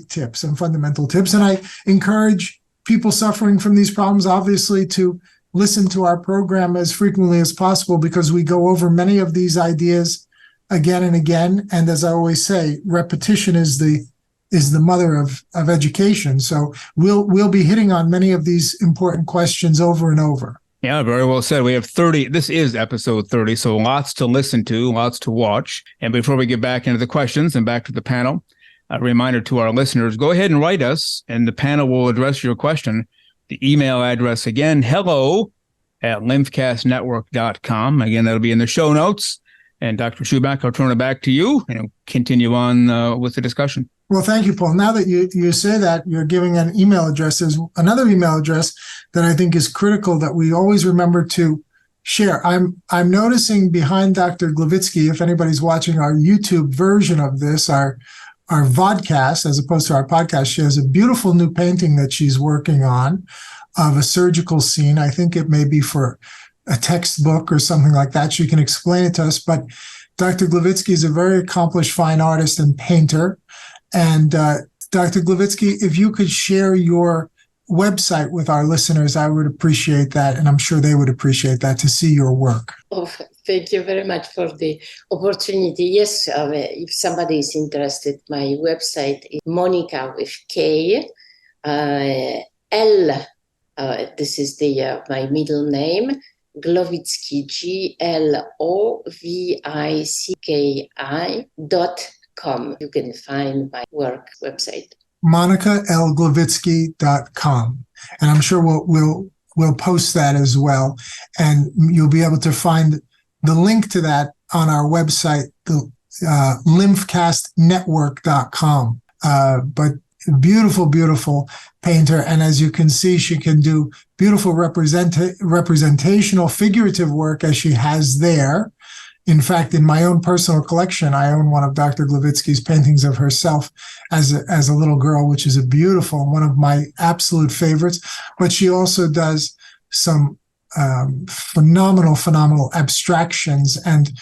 tips and fundamental tips. And I encourage people suffering from these problems, obviously, to listen to our program as frequently as possible, because we go over many of these ideas again and again. And as I always say, repetition is the mother of education. So we'll be hitting on many of these important questions over and over. Yeah, very well said. We have 30. This is episode 30, so lots to listen to, lots to watch. And before we get back into the questions and back to the panel, a reminder to our listeners, go ahead and write us, and the panel will address your question. The email address again, hello@lymphcastnetwork.com. Again, that'll be in the show notes. And Dr. Chuback, I'll turn it back to you and continue on with the discussion. Well, thank you, Paul. Now that you say that, you're giving an email address. There's another email address that I think is critical that we always remember to share. I'm noticing behind Dr. Glowicki, if anybody's watching our YouTube version of this, our vodcast, as opposed to our podcast, she has a beautiful new painting that she's working on of a surgical scene. I think it may be for a textbook or something like that. She can explain it to us. But Dr. Glowicki is a very accomplished fine artist and painter. And Dr. Glowicki, if you could share your website with our listeners, I would appreciate that. And I'm sure they would appreciate that, to see your work. Oh, thank you very much for the opportunity. Yes, if somebody is interested, my website is Monica with K, L, this is my middle name, Glowicki, GLOVICKI.com. You can find my work website. MonicaLGlowicki.com. And I'm sure we'll post that as well. And you'll be able to find the link to that on our website, the lymphcastnetwork.com. But beautiful, beautiful painter. And as you can see, she can do beautiful representational figurative work, as she has there. In fact, in my own personal collection, I own one of Dr. Glowicki's paintings of herself as a little girl, which is a beautiful, one of my absolute favorites. But she also does some phenomenal abstractions, and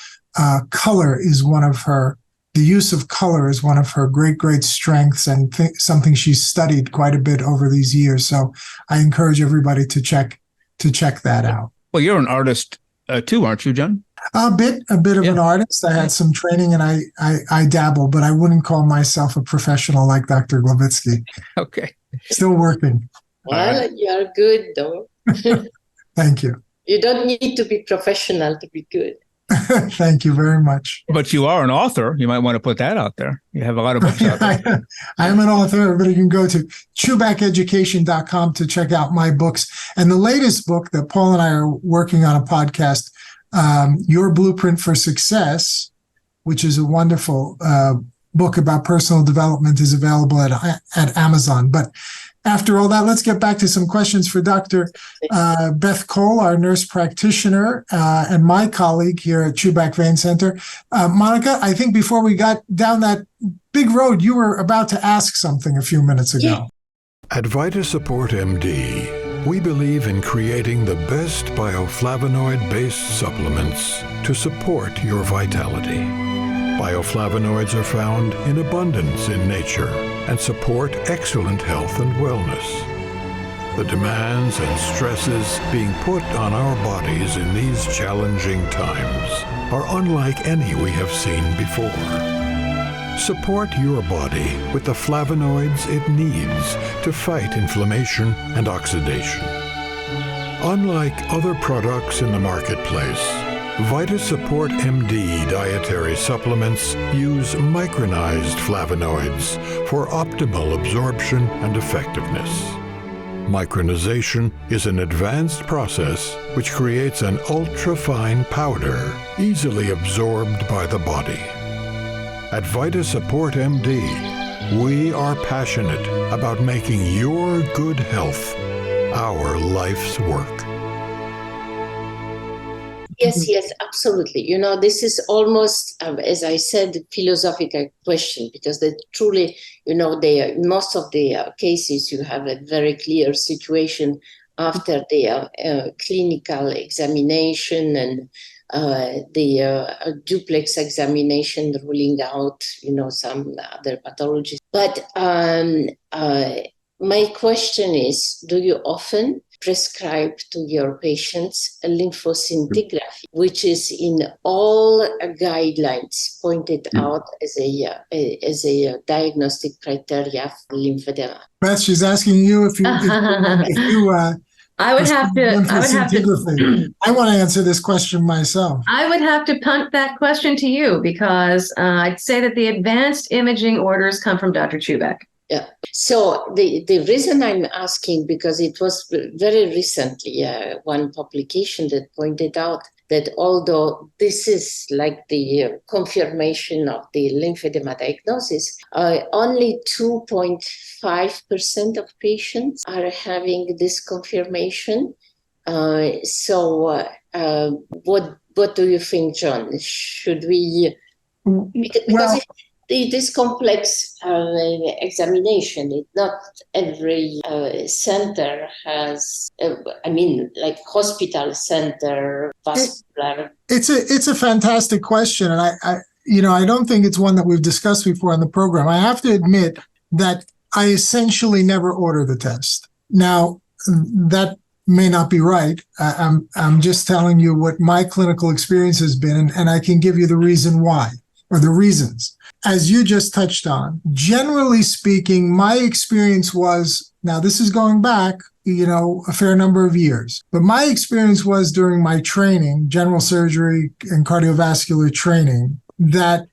color is one of her. The use of color is one of her great strengths, and something she's studied quite a bit over these years. So I encourage everybody to check that out. Well, you're an artist too, aren't you, John? A bit of an artist. I had some training, and I dabble, but I wouldn't call myself a professional like Dr. Glowicki. Okay. Still working. Well, you're good, though. Thank you. You don't need to be professional to be good. Thank you very much. But you are an author. You might want to put that out there. You have a lot of books out there. I am an author. Everybody can go to chubackeducation.com to check out my books. And the latest book that Paul and I are working on a podcast, Your Blueprint for Success, which is a wonderful book about personal development is available at Amazon. But after all that, let's get back to some questions for Dr. Beth Coll, our nurse practitioner, and my colleague here at Chuback Vein Center. Monica, I think before we got down that big road, you were about to ask something a few minutes ago. Yeah. At VitaSupport MD, we believe in creating the best bioflavonoid-based supplements to support your vitality. Bioflavonoids are found in abundance in nature and support excellent health and wellness. The demands and stresses being put on our bodies in these challenging times are unlike any we have seen before. Support your body with the flavonoids it needs to fight inflammation and oxidation. Unlike other products in the marketplace, VitaSupport MD dietary supplements use micronized flavonoids for optimal absorption and effectiveness. Micronization is an advanced process which creates an ultra-fine powder easily absorbed by the body. At VitaSupport MD, we are passionate about making your good health our life's work. Yes, absolutely. This is almost, as I said, a philosophical question, because truly, in most of the cases, you have a very clear situation after the clinical examination and the duplex examination ruling out, some other pathologies. But my question is, do you often prescribe to your patients a lymphoscintigraphy, which is in all guidelines pointed out as a diagnostic criteria for lymphedema? Beth, she's asking you if you I would have to. I want to answer this question myself. I would have to punt that question to you, because I'd say that the advanced imaging orders come from Dr. Chuback. Yeah. So the reason I'm asking, because it was very recently one publication that pointed out that although this is like the confirmation of the lymphedema diagnosis, only 2.5% of patients are having this confirmation. So what do you think, John? Should we? Because this complex examination, not every center has, like hospital center, vascular. It's a fantastic question. And I don't think it's one that we've discussed before on the program. I have to admit that I essentially never order the test. Now, that may not be right. I'm just telling you what my clinical experience has been, and I can give you the reason why, or the reasons. As you just touched on, generally speaking, my experience was, now this is going back, a fair number of years, but my experience was during my training, general surgery and cardiovascular training, that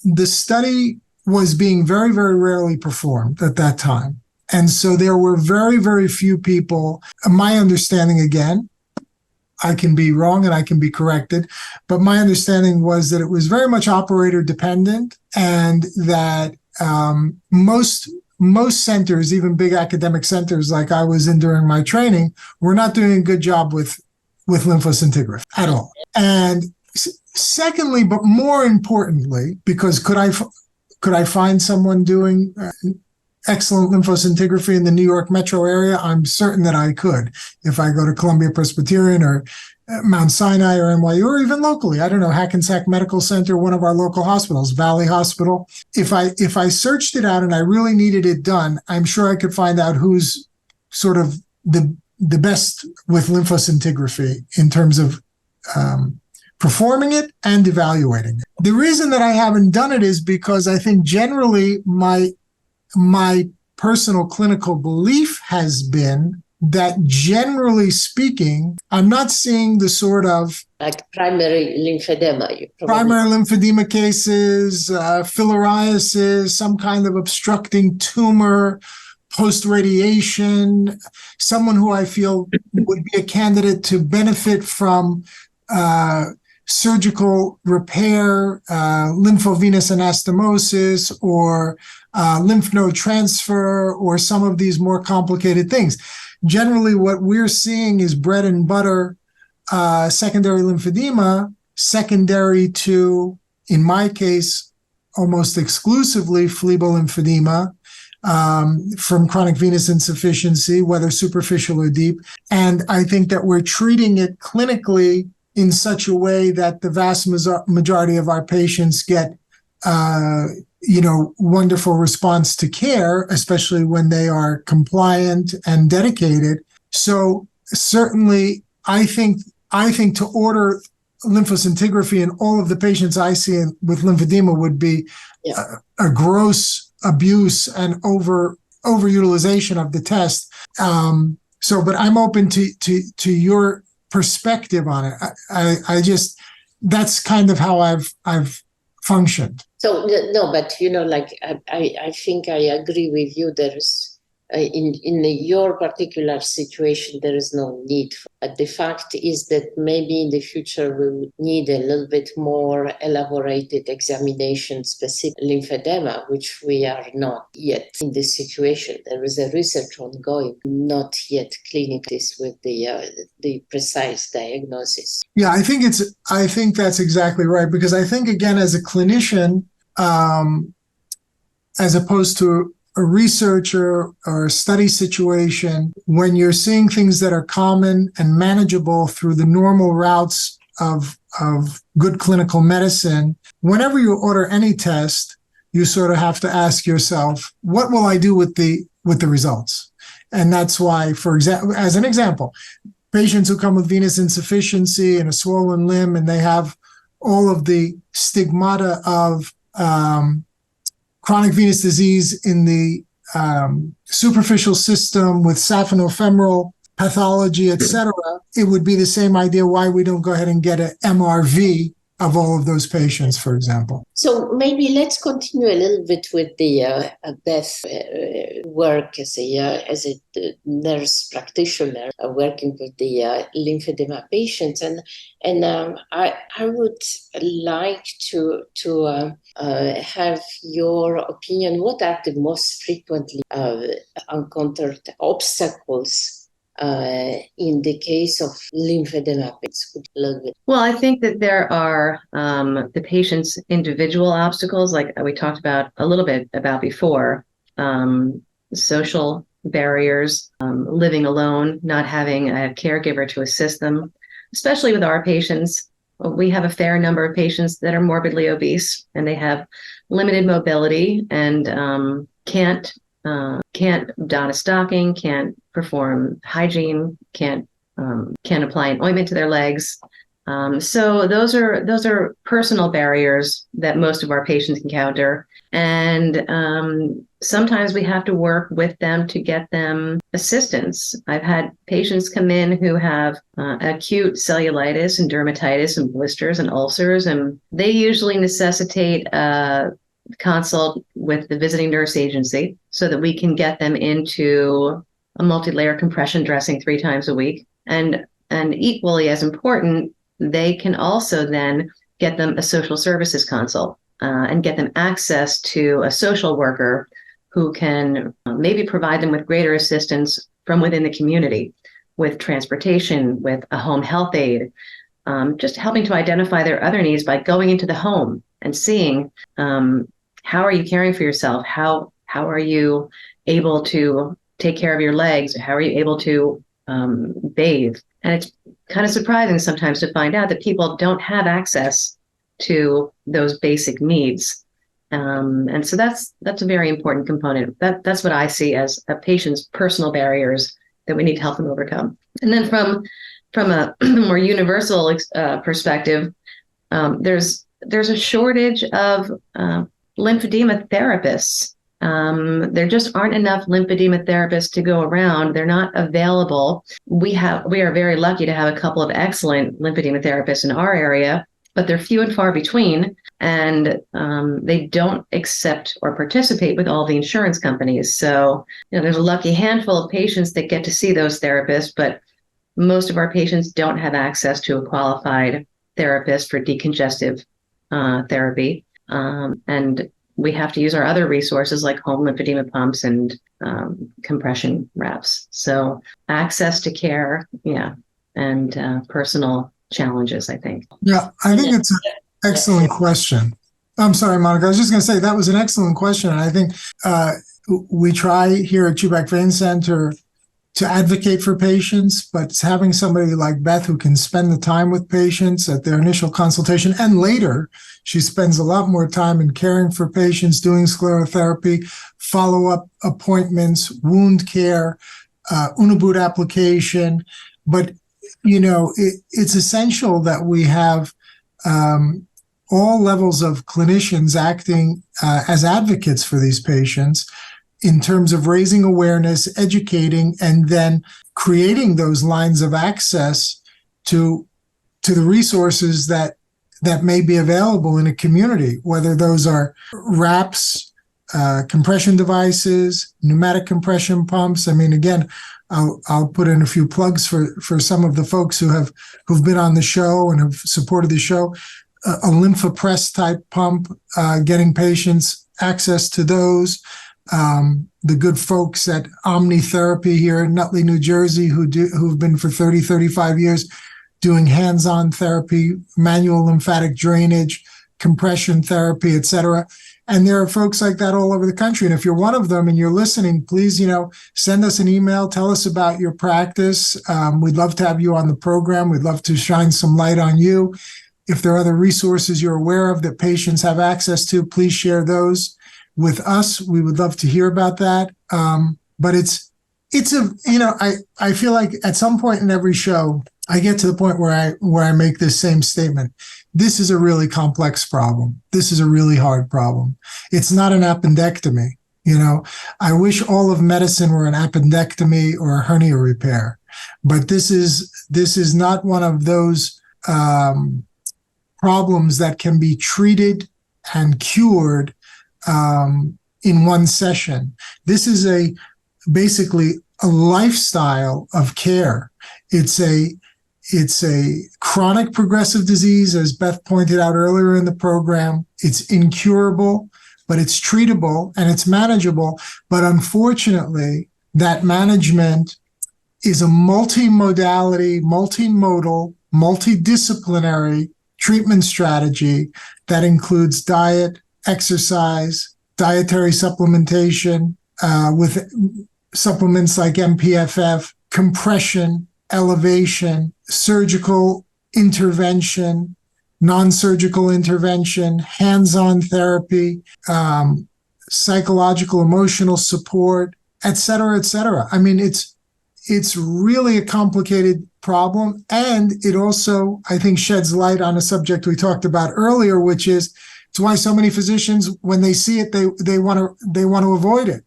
the study was being very, very rarely performed at that time. And so there were very, very few people, my understanding again, I can be wrong and I can be corrected, but my understanding was that it was very much operator dependent, and that most centers, even big academic centers like I was in during my training, were not doing a good job with lymphoscintigraphy at all. And secondly, but more importantly, because could I find someone doing excellent lymphoscintigraphy in the New York metro area? I'm certain that I could. If I go to Columbia Presbyterian or Mount Sinai or NYU, or even locally, I don't know, Hackensack Medical Center, one of our local hospitals, Valley Hospital. If I searched it out and I really needed it done, I'm sure I could find out who's sort of the best with lymphoscintigraphy in terms of performing it and evaluating it. The reason that I haven't done it is because I think generally my personal clinical belief has been that, generally speaking, I'm not seeing the sort of like primary lymphedema. Primary lymphedema cases, filariasis, some kind of obstructing tumor, post-radiation, someone who I feel would be a candidate to benefit from surgical repair, lymphovenous anastomosis, or lymph node transfer, or some of these more complicated things. Generally, what we're seeing is bread and butter secondary lymphedema, secondary to, in my case, almost exclusively phlebolymphedema from chronic venous insufficiency, whether superficial or deep. And I think that we're treating it clinically in such a way that the vast majority of our patients get, wonderful response to care, especially when they are compliant and dedicated. So certainly, I think to order lymphoscintigraphy in all of the patients I see with lymphedema would be a gross abuse and overutilization of the test. But I'm open to your perspective on it. I just, that's kind of how I've functioned. So no, but I think I agree with you. There is in your particular situation, there is no need. The fact is that maybe in the future we would need a little bit more elaborated examination specific lymphedema, which we are not yet in this situation. There is a research ongoing, not yet clinical with the precise diagnosis. Yeah, I think that's exactly right, because I think, again, as a clinician, as opposed to a researcher or a study situation, when you're seeing things that are common and manageable through the normal routes of good clinical medicine, whenever you order any test, you sort of have to ask yourself, what will I do with the results? And that's why, as an example, patients who come with venous insufficiency and a swollen limb, and they have all of the stigmata of chronic venous disease in the superficial system with saphenofemoral pathology, etc., it would be the same idea why we don't go ahead and get an MRV of all of those patients, for example. So maybe let's continue a little bit with the Beth work as a nurse practitioner working with the lymphedema patients, and I would like to have your opinion. What are the most frequently encountered obstacles in the case of lymphedema patients? Well, I think that there are the patient's individual obstacles, like we talked about a little bit about before, social barriers, living alone, not having a caregiver to assist them, especially with our patients. We have a fair number of patients that are morbidly obese, and they have limited mobility and can't don a stocking, can't perform hygiene, can't apply an ointment to their legs. So those are personal barriers that most of our patients encounter. And sometimes we have to work with them to get them assistance. I've had patients come in who have acute cellulitis and dermatitis and blisters and ulcers, and they usually necessitate a consult with the visiting nurse agency so that we can get them into a multi-layer compression dressing 3 times a week. And equally as important, they can also then get them a social services consult and get them access to a social worker who can maybe provide them with greater assistance from within the community with transportation, with a home health aide, just helping to identify their other needs by going into the home and seeing how are you caring for yourself? How are you able to take care of your legs? How are you able to bathe? And it's kind of surprising sometimes to find out that people don't have access to those basic needs. And so that's a very important component. That's what I see as a patient's personal barriers that we need to help them overcome. And then from a more universal perspective, there's a shortage of lymphedema therapists. There just aren't enough lymphedema therapists to go around. They're not available. We are very lucky to have a couple of excellent lymphedema therapists in our area, but they're few and far between, and they don't accept or participate with all the insurance companies. So, there's a lucky handful of patients that get to see those therapists, but most of our patients don't have access to a qualified therapist for decongestive therapy. And we have to use our other resources like home lymphedema pumps and compression wraps. So access to care, and personal challenges, I think. Yeah, I think it's an excellent question. I'm sorry, Monica. I was just going to say that was an excellent question. And I think we try here at Chuback Vein Center to advocate for patients, but having somebody like Beth who can spend the time with patients at their initial consultation and later, she spends a lot more time in caring for patients, doing sclerotherapy, follow-up appointments, wound care, Unibut application. But, it's essential that we have all levels of clinicians acting as advocates for these patients in terms of raising awareness, educating, and then creating those lines of access to the resources that may be available in a community, whether those are wraps, compression devices, pneumatic compression pumps. I mean, again, I'll put in a few plugs for some of the folks who've been on the show and have supported the show. A LymphaPress type pump, getting patients access to those. The good folks at Omni Therapy here in Nutley, New Jersey, who've been for 30, 35 years doing hands-on therapy, manual lymphatic drainage, compression therapy, et cetera. And there are folks like that all over the country. And if you're one of them and you're listening, please, send us an email, tell us about your practice. We'd love to have you on the program. We'd love to shine some light on you. If there are other resources you're aware of that patients have access to, please share those with us. We would love to hear about that. But I feel like at some point in every show, I get to the point where I make this same statement. This is a really complex problem. This is a really hard problem. It's not an appendectomy. I wish all of medicine were an appendectomy or a hernia repair, but this is not one of those problems that can be treated and cured in one session. This is basically a lifestyle of care. It's a chronic progressive disease, as Beth pointed out earlier in the program. It's incurable, but it's treatable and it's manageable. But unfortunately, that management is a multimodality, multimodal, multidisciplinary treatment strategy that includes diet, exercise, dietary supplementation with supplements like MPFF, compression, elevation, surgical intervention, non-surgical intervention, hands-on therapy, psychological, emotional support, et cetera, et cetera. I mean, it's really a complicated problem. And it also, I think, sheds light on a subject we talked about earlier, which is it's why so many physicians, when they see it, they want to avoid it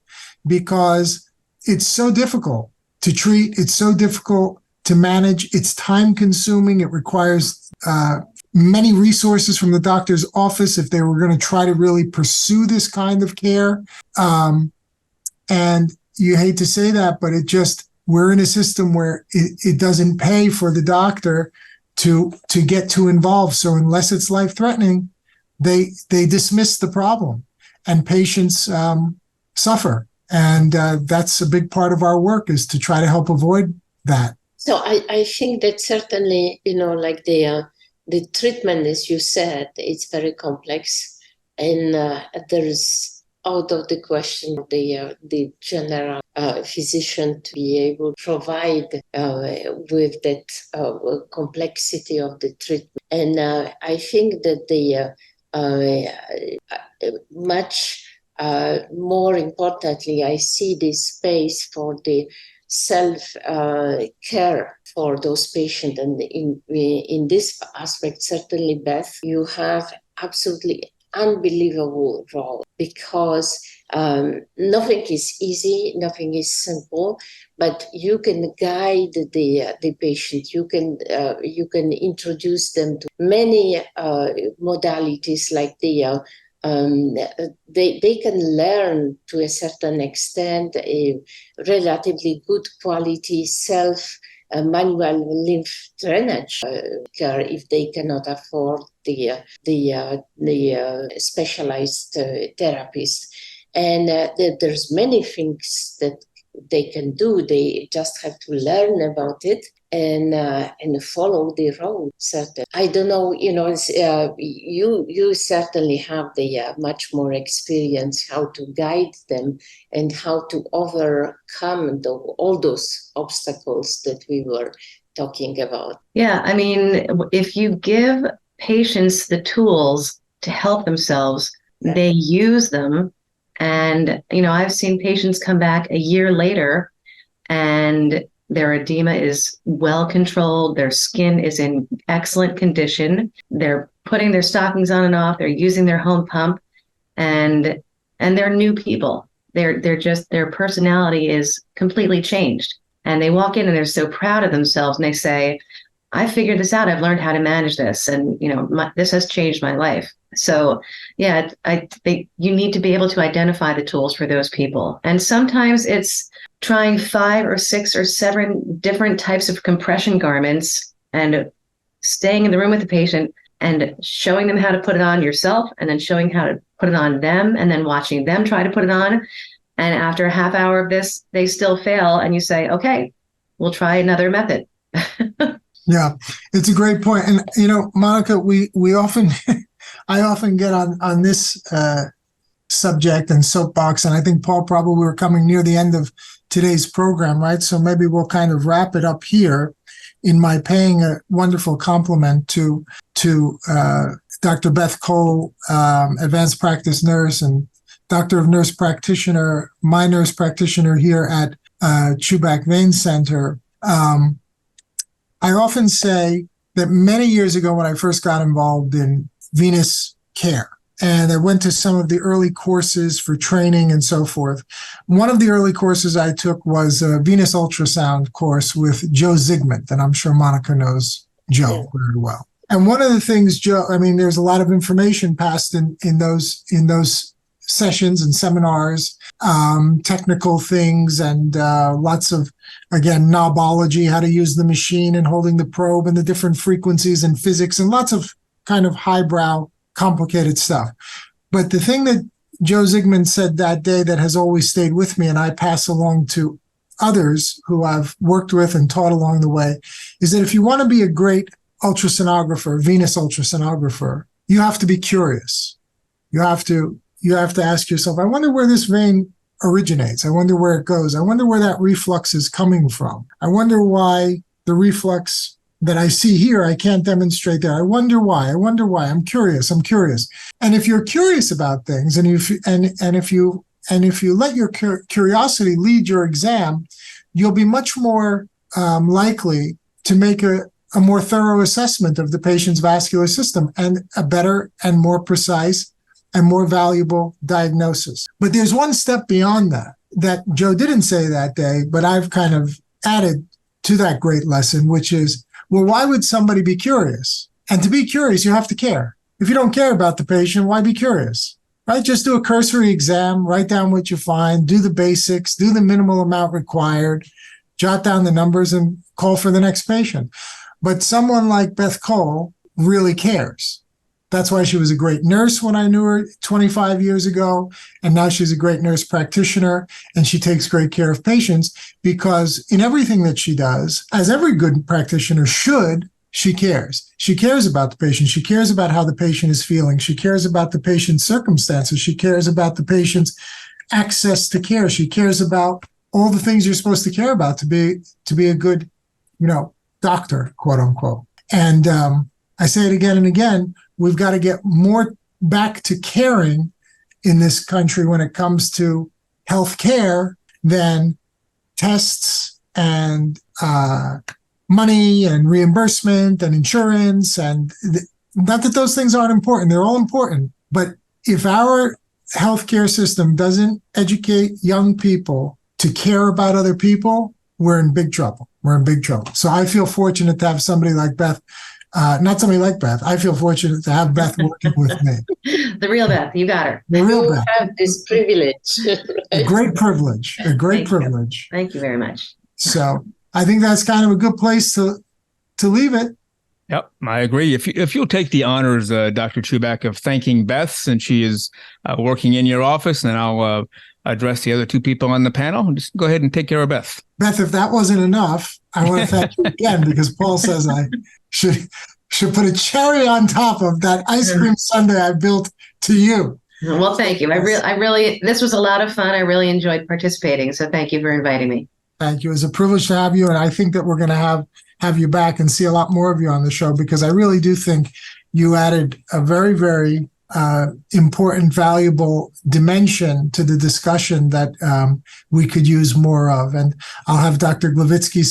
because it's so difficult to treat. It's so difficult to manage. It's time consuming. It requires many resources from the doctor's office if they were going to try to really pursue this kind of care. And you hate to say that, but we're in a system where it doesn't pay for the doctor to get too involved. So unless it's life-threatening, they dismiss the problem and patients suffer. And that's a big part of our work is to try to help avoid that. So I think that certainly, like the treatment, as you said, it's very complex. And there's out of the question the general physician to be able to provide with that complexity of the treatment. And I think that the much more importantly, I see this space for the self-care for those patients. And in this aspect, certainly, Beth, you have absolutely unbelievable role because nothing is easy, nothing is simple, but you can guide the patient. You can introduce them to many modalities like they can learn to a certain extent a relatively good quality self manual lymph drainage care if they cannot afford the specialized therapists. And there's many things that they can do. They just have to learn about it and follow the road. Certain. I don't know. You certainly have the much more experience how to guide them and how to overcome all those obstacles that we were talking about. Yeah, I mean, if you give patients the tools to help themselves, they use them. And, I've seen patients come back a year later and their edema is well controlled. Their skin is in excellent condition. They're putting their stockings on and off. They're using their home pump and they're new people. Their personality is completely changed. And they walk in and they're so proud of themselves and they say, I figured this out. I've learned how to manage this. And, this has changed my life. So, yeah, I think you need to be able to identify the tools for those people. And sometimes it's trying 5 or 6 or 7 different types of compression garments and staying in the room with the patient and showing them how to put it on yourself and then showing how to put it on them and then watching them try to put it on. And after a half hour of this, they still fail. And you say, okay, we'll try another method. Yeah, it's a great point. And, Monica, we often, I often get on this subject and soapbox, and I think, Paul, probably we're coming near the end of today's program, right? So maybe we'll kind of wrap it up here in my paying a wonderful compliment to Dr. Beth Coll, advanced practice nurse and doctor of nurse practitioner, my nurse practitioner here at Chuback Vein Center. I often say that many years ago when I first got involved in venous care, and I went to some of the early courses for training and so forth. One of the early courses I took was a venous ultrasound course with Joe Zygmunt, and I'm sure Monica knows Joe very well. And one of the things, Joe, there's a lot of information passed in those sessions and seminars, technical things and lots of, again, knobology, how to use the machine and holding the probe and the different frequencies and physics and lots of kind of highbrow, complicated stuff. But the thing that Joe Zygmunt said that day that has always stayed with me and I pass along to others who I've worked with and taught along the way is that if you want to be a great ultrasonographer, venous ultrasonographer, you have to be curious. You have to ask yourself, I wonder where this vein originates. I wonder where it goes. I wonder where that reflux is coming from. I wonder why the reflux that I see here, I can't demonstrate there. I wonder why. I'm curious. And if you're curious about things, and if you let your curiosity lead your exam, you'll be much more likely to make a more thorough assessment of the patient's vascular system and a better and more precise and more valuable diagnosis. But there's one step beyond that Joe didn't say that day, but I've kind of added to that great lesson, which is, well, why would somebody be curious? And to be curious, you have to care. If you don't care about the patient, why be curious? Right? Just do a cursory exam, write down what you find, do the basics, do the minimal amount required, jot down the numbers and call for the next patient. But someone like Beth Coll really cares. That's why she was a great nurse when I knew her 25 years ago. And now she's a great nurse practitioner and she takes great care of patients because in everything that she does, as every good practitioner should, she cares. She cares about the patient. She cares about how the patient is feeling. She cares about the patient's circumstances. She cares about the patient's access to care. She cares about all the things you're supposed to care about to be a good, doctor, quote unquote. And I say it again and again, we've got to get more back to caring in this country when it comes to health care than tests and money and reimbursement and insurance. And not that those things aren't important. They're all important. But if our healthcare system doesn't educate young people to care about other people, we're in big trouble. So I feel fortunate to have somebody like Beth. Not somebody like Beth. I feel fortunate to have Beth working with me. The real Beth. You got her. The real Beth. You have this privilege. Right? A great privilege. Thank you very much. So I think that's kind of a good place to leave it. Yep, I agree. If you'll take the honors, Dr. Chuback, of thanking Beth, since she is working in your office, and I'll address the other two people on the panel. Just go ahead and take care of Beth. Beth, if that wasn't enough, I want to thank you again, because Paul says I should put a cherry on top of that ice cream sundae I built to you. Well, thank you. I really, this was a lot of fun. I really enjoyed participating. So thank you for inviting me. Thank you. It's a privilege to have you. And I think that we're going to have you back and see a lot more of you on the show, because I really do think you added a very, very important, valuable dimension to the discussion that we could use more of. And I'll have Dr. Glavitsky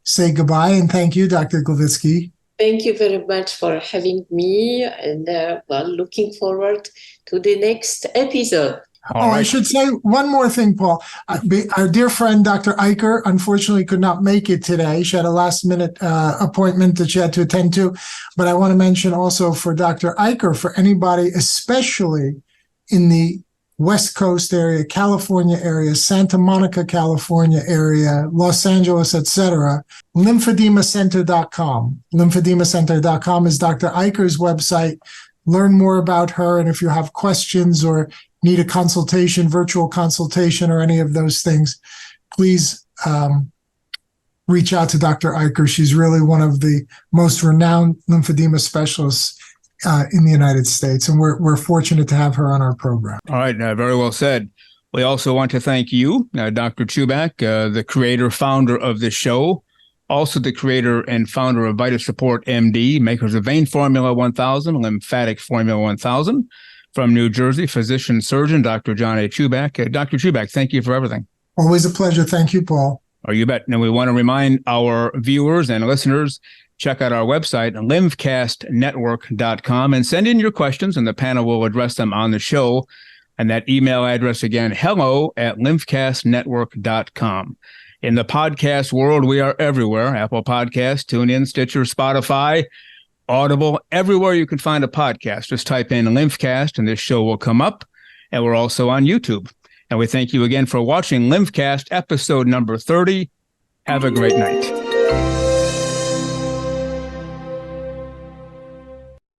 say goodbye, and thank you, Dr. Glavitsky. Thank you very much for having me, and looking forward to the next episode. All right. I should say one more thing, Paul. Our dear friend, Dr. Eicher, unfortunately could not make it today. She had a last-minute appointment that she had to attend to. But I want to mention also for Dr. Eicher, for anybody, especially in the West Coast area, California area, Santa Monica, California area, Los Angeles, etc., lymphedemacenter.com. Lymphedemacenter.com is Dr. Eicher's website. Learn more about her, and if you have questions or need a consultation, virtual consultation, or any of those things, please reach out to Dr. Eicher. She's really one of the most renowned lymphedema specialists in the United States, and we're fortunate to have her on our program. All right, very well said. We also want to thank you, Dr. Chuback, the creator, founder of the show, also the creator and founder of VitaSupport MD, makers of Vein Formula 1000, Lymphatic Formula 1000. From New Jersey, physician surgeon, Dr. John A. Chuback. Dr. Chuback, thank you for everything. Always a pleasure. Thank you, Paul. Oh, you bet. And we want to remind our viewers and listeners, check out our website, lymphcastnetwork.com, and send in your questions, and the panel will address them on the show. And that email address again, hello@lymphcastnetwork.com. In the podcast world, we are everywhere. Apple Podcasts, TuneIn, Stitcher, Spotify, Audible, everywhere you can find a podcast. Just type in Lymphcast and this show will come up. And we're also on YouTube. And we thank you again for watching Lymphcast episode number 30. Have a great night.